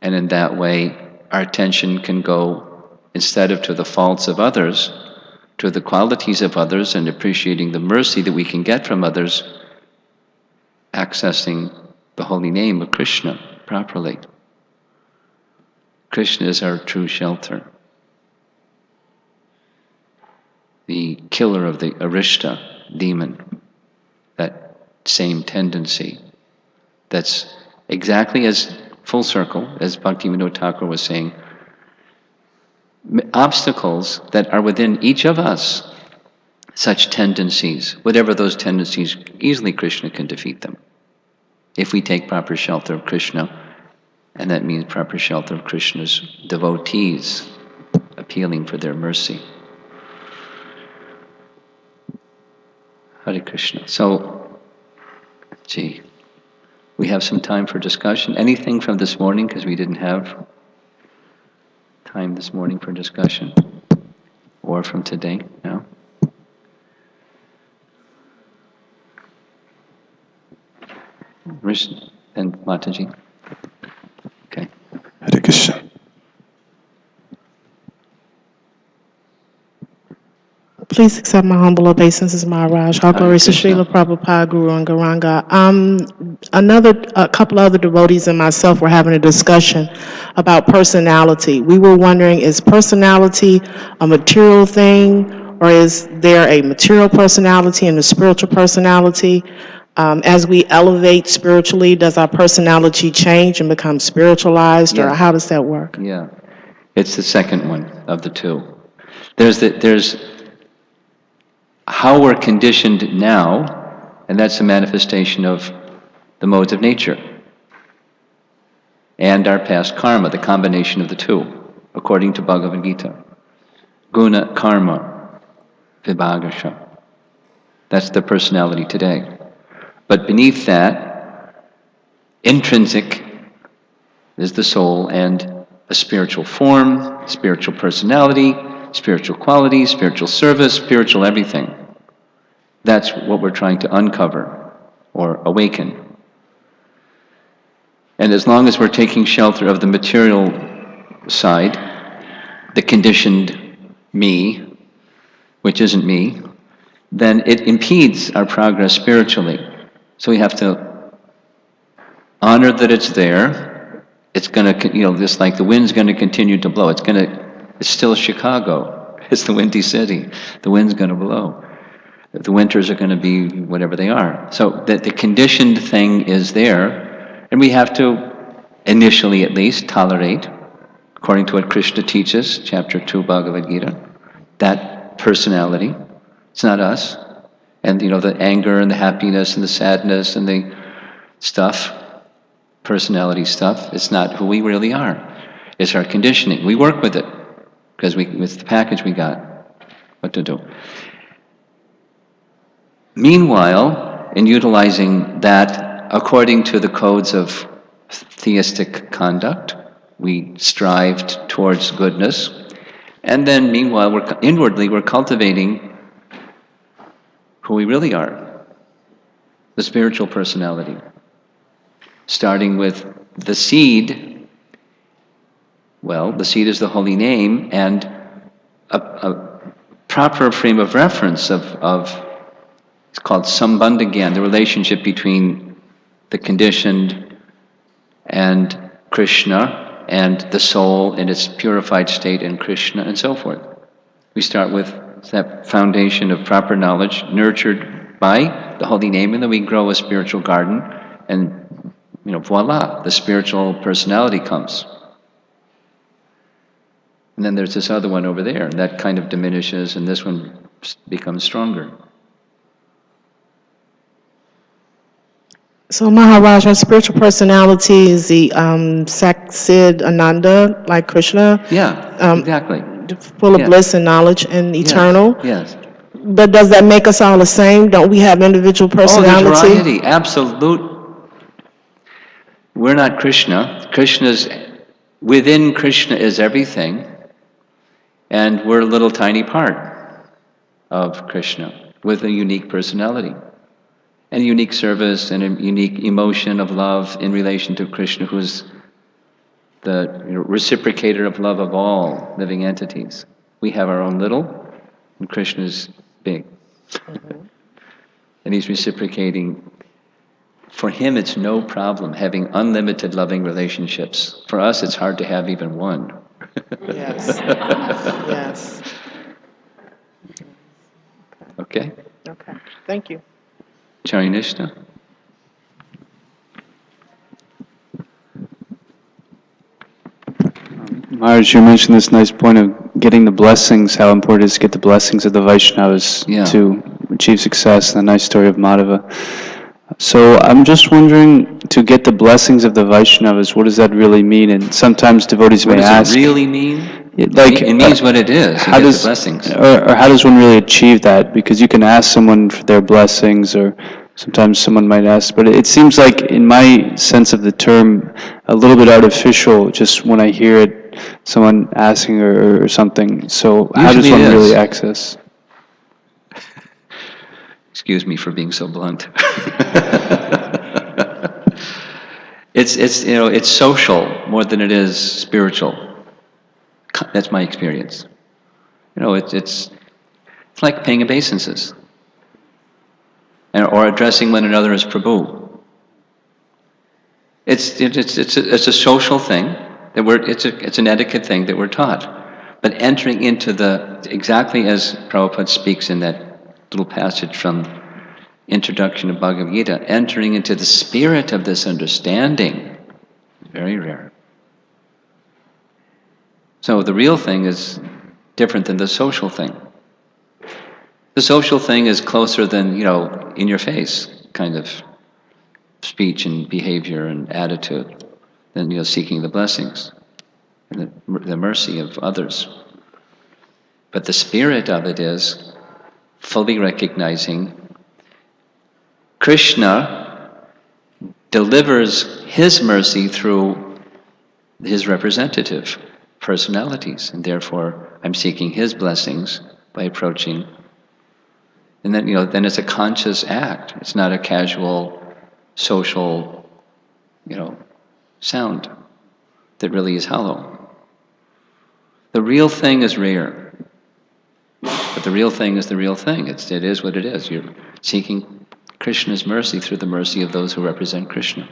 Speaker 1: and in that way our attention can go, instead of to the faults of others, to the qualities of others and appreciating the mercy that we can get from others, accessing the holy name of Krishna properly. Krishna is our true shelter. The killer of the Arishta demon, that same tendency, that's exactly as full circle, as Bhaktivinoda Thakur was saying, obstacles that are within each of us, such tendencies, whatever those tendencies, easily Krishna can defeat them. If we take proper shelter of Krishna, and that means proper shelter of Krishna's devotees, appealing for their mercy. Hare Krishna. So, we have some time for discussion. Anything from this morning, because we didn't have time this morning for discussion? Or from today? No? And Mataji? Okay.
Speaker 3: Hare Krishna.
Speaker 2: Please accept my humble obeisances, Maharaj. All glories to Srila Prabhupada, Guru and Garanga. A couple other devotees and myself were having a discussion about personality. We were wondering, is personality a material thing, or is there a material personality and a spiritual personality? As we elevate spiritually, does our personality change and become spiritualized, or
Speaker 1: Yes.
Speaker 2: how does that work?
Speaker 1: Yeah. It's the second one of the two. There's how we're conditioned now, and that's a manifestation of the modes of nature and our past karma, the combination of the two, according to Bhagavad Gita. Guna karma vibhagasha. That's the personality today. But beneath that, intrinsic is the soul and a spiritual form, spiritual personality, spiritual qualities, spiritual service, spiritual everything. That's what we're trying to uncover or awaken. And as long as we're taking shelter of the material side, the conditioned me, which isn't me, then it impedes our progress spiritually. So we have to honor that it's there. It's going to, just like the wind's going to continue to blow. It's still Chicago. It's the windy city. The wind's going to blow. The winters are going to be whatever they are. So the conditioned thing is there, and we have to, initially at least, tolerate, according to what Krishna teaches, chapter 2, Bhagavad Gita, that personality. It's not us. And the anger and the happiness and the sadness and the stuff, personality stuff, it's not who we really are. It's our conditioning. We work with it, because it's the package we got, what to do. Meanwhile, in utilizing that according to the codes of theistic conduct, we strived towards goodness, and then meanwhile, inwardly we're cultivating who we really are, the spiritual personality. Starting with the seed, well, the seed is the holy name, and a proper frame of reference of it's called sambandha, the relationship between the conditioned and Krishna, and the soul in its purified state in Krishna, and so forth. We start with that foundation of proper knowledge, nurtured by the holy name, and then we grow a spiritual garden, and voila, the spiritual personality comes. And then there's this other one over there, and that kind of diminishes, and this one becomes stronger.
Speaker 2: So Maharaj, our spiritual personality is the Saksid Ananda, like Krishna.
Speaker 1: Yeah, exactly.
Speaker 2: Full of bliss and knowledge and eternal.
Speaker 1: Yes.
Speaker 2: But does that make us all the same? Don't we have individual personality?
Speaker 1: Oh, there's variety, absolute. We're not Krishna. Within Krishna is everything, and we're a little tiny part of Krishna with a unique personality, and a unique service, and a unique emotion of love in relation to Krishna, who's the reciprocator of love of all living entities. We have our own little, and Krishna's big. Mm-hmm. And he's reciprocating. For him, it's no problem having unlimited loving relationships. For us, it's hard to have even one.
Speaker 2: Yes. Yes.
Speaker 1: Okay?
Speaker 2: Okay. Thank you.
Speaker 1: Charinishna?
Speaker 3: Maharaj, you mentioned this nice point of getting the blessings, how important it is to get the blessings of the Vaishnavas to achieve success, and the nice story of Madhava. So I'm just wondering, to get the blessings of the Vaishnavas, what does that really mean? And sometimes devotees may ask...
Speaker 1: What does it really mean?
Speaker 3: It
Speaker 1: means what it is,
Speaker 3: how does,
Speaker 1: the blessings.
Speaker 3: Or how does one really achieve that? Because you can ask someone for their blessings, or sometimes someone might ask, but it seems like, in my sense of the term, a little bit artificial, just when I hear it, someone asking or something. So how does one really access?
Speaker 1: Excuse me for being so blunt. It's social more than it is spiritual. That's my experience. It's like paying obeisances, or addressing one another as Prabhu. It's a social thing that it's an etiquette thing that we're taught. But entering into exactly as Prabhupada speaks in that little passage from introduction of Bhagavad Gita, entering into the spirit of this understanding, very rare. So the real thing is different than the social thing. The social thing is closer than, in your face kind of speech and behavior and attitude than, seeking the blessings and the mercy of others. But the spirit of it is fully recognizing Krishna delivers his mercy through his representative personalities, and therefore I'm seeking his blessings by approaching. And then, then it's a conscious act. It's not a casual, social, sound that really is hollow. The real thing is rare, but the real thing is the real thing. It is what it is. You're seeking Krishna's mercy through the mercy of those who represent Krishna.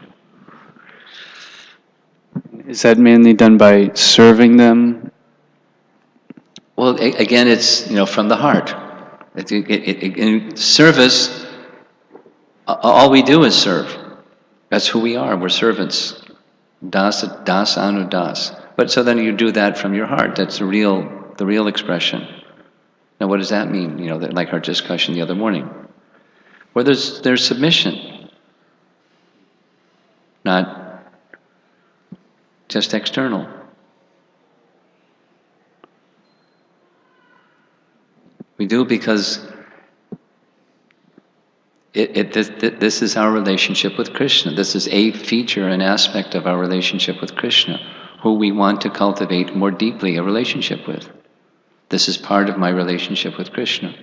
Speaker 3: Is that mainly done by serving them?
Speaker 1: Well, again, it's from the heart. In service, all we do is serve. That's who we are. We're servants. Das anu das. But so then you do that from your heart. That's the real expression. Now, what does that mean? Like our discussion the other morning, where there's submission, not just external. We do because this is our relationship with Krishna. This is a feature, an aspect of our relationship with Krishna, who we want to cultivate more deeply a relationship with. This is part of my relationship with Krishna,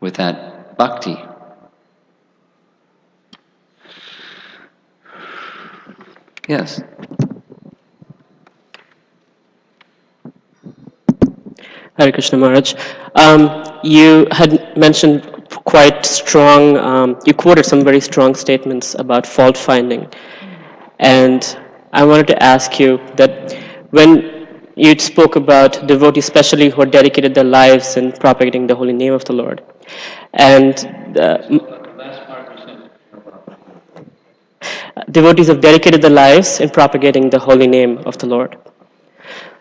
Speaker 1: with that bhakti. Yes?
Speaker 4: Hare Krishna Maharaj. You had mentioned quite strong, you quoted some very strong statements about fault finding. And I wanted to ask you that when you spoke about devotees, especially who are dedicated their lives in propagating the holy name of the Lord, and devotees have dedicated their lives in propagating the holy name of the Lord.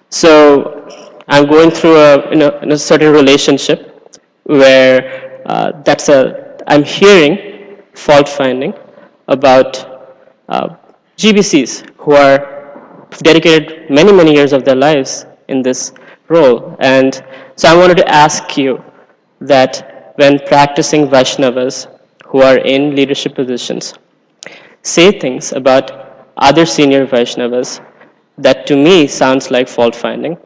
Speaker 4: So I'm going through in a certain relationship where I'm hearing fault finding about GBCs who are dedicated many years of their lives in this role. And so I wanted to ask you that when practicing Vaishnavas who are in leadership positions say things about other senior Vaishnavas that to me sounds like fault finding,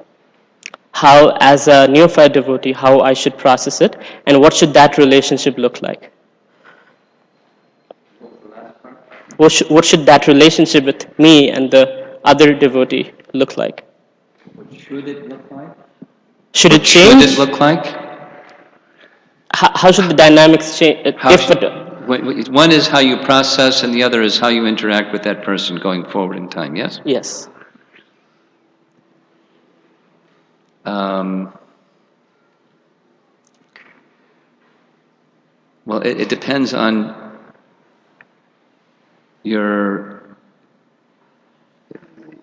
Speaker 4: how, as a neophyte devotee, how I should process it, and what should that relationship look like? What should that relationship with me and the other devotee look like?
Speaker 1: What should it look like?
Speaker 4: Should it change?
Speaker 1: Should it look like?
Speaker 4: How should the dynamics change?
Speaker 1: One is how you process, and the other is how you interact with that person going forward in time, yes?
Speaker 4: Yes.
Speaker 1: Well, it depends on your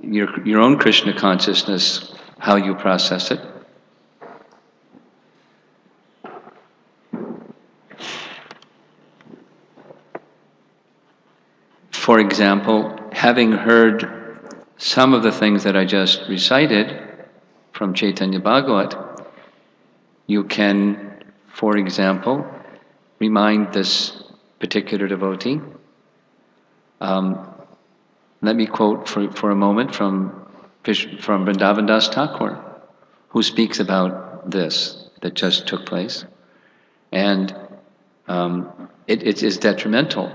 Speaker 1: own Krishna consciousness, how you process it. For example, having heard some of the things that I just recited from Chaitanya Bhagavat, you can, for example, remind this particular devotee. Let me quote for a moment from Vrindavan Das Thakur, who speaks about this that just took place. And it is detrimental,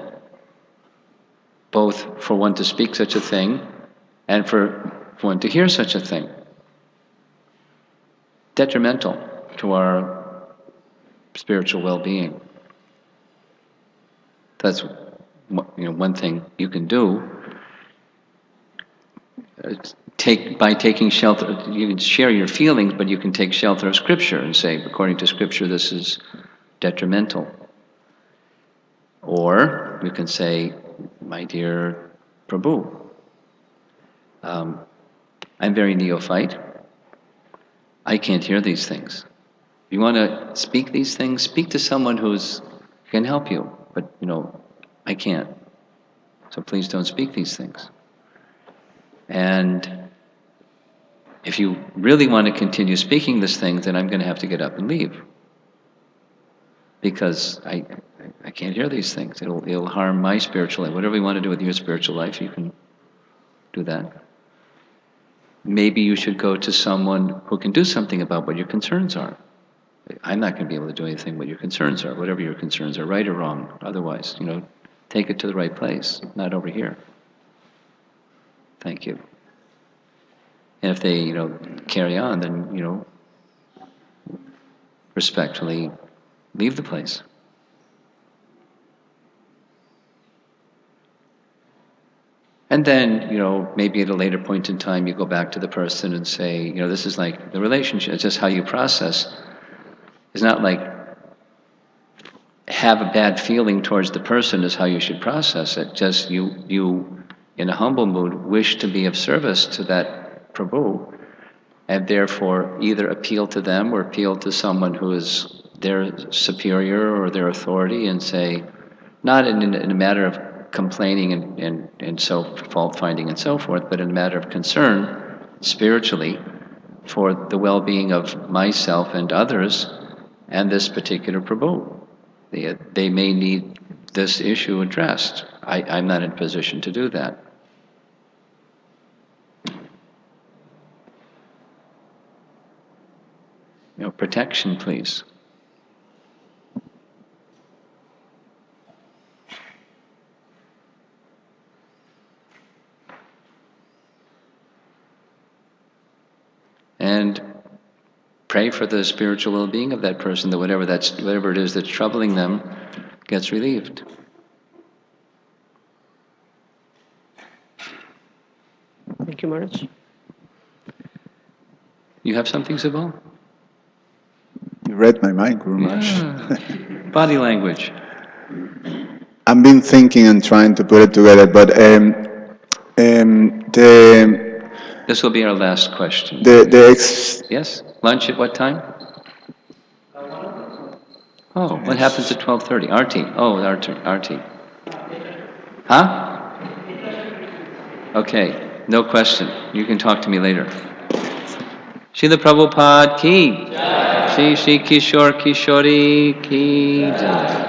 Speaker 1: both for one to speak such a thing and for one to hear such a thing. Detrimental to our spiritual well-being. That's one thing you can do. By taking shelter, you can share your feelings, but you can take shelter of Scripture and say, according to Scripture, this is detrimental. Or you can say, my dear Prabhu, I'm very neophyte. I can't hear these things. If you want to speak these things, speak to someone who can help you. But, I can't. So please don't speak these things. And if you really want to continue speaking this thing, then I'm going to have to get up and leave. Because I can't hear these things. It'll harm my spiritual life. Whatever you want to do with your spiritual life, you can do that. Maybe you should go to someone who can do something about what your concerns are. I'm not going to be able to do anything what your concerns are, whatever your concerns are, right or wrong. Otherwise, take it to the right place, not over here. Thank you. And if they, carry on, then, respectfully leave the place. And then, maybe at a later point in time, you go back to the person and say, this is like the relationship. It's just how you process. It's not like have a bad feeling towards the person is how you should process it. Just you in a humble mood, wish to be of service to that Prabhu, and therefore either appeal to them or appeal to someone who is their superior or their authority and say, not in a matter of complaining and so fault finding and so forth, but in a matter of concern spiritually for the well-being of myself and others and this particular Prabhu. They may need this issue addressed. I'm not in a position to do that. Protection, please. And pray for the spiritual well-being of that person, that whatever it is that's troubling them gets relieved.
Speaker 4: Thank you, Maharaj.
Speaker 1: You have something, Zabal?
Speaker 5: You read my mind, Guru Maharaj.
Speaker 1: Yeah. Body language.
Speaker 5: I've been thinking and trying to put it together, but
Speaker 1: This will be our last question.
Speaker 5: Yes?
Speaker 1: Lunch at what time? Oh, what happens at 12:30? RT. Oh, RT. Huh? Okay, no question. You can talk to me later. Srila Prabhupada ki. Shri Kishore Kishori ki jai.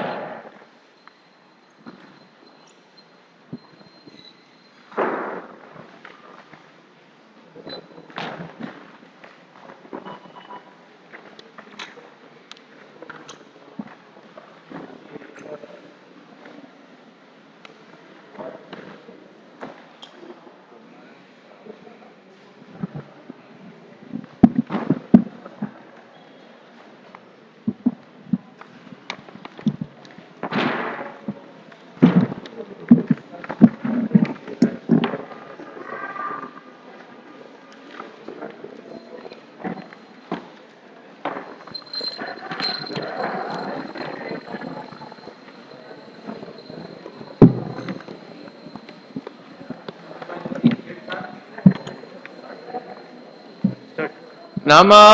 Speaker 6: Namo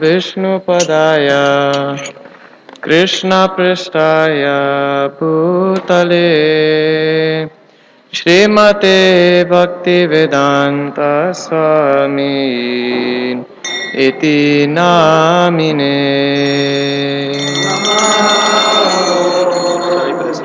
Speaker 6: Vishnupadaya Krishna Pristaya Bhutale Srimate Bhaktivedanta Swami Iti Namine. Sorry for this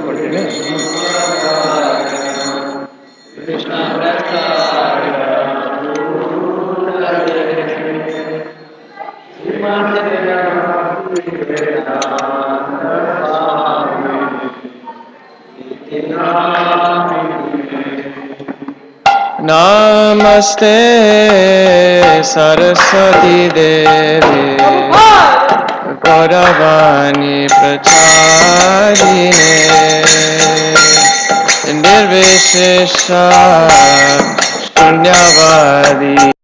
Speaker 6: Namaste Saraswati Devi Gauravani Pracharine Nirvishesha Shunyavadi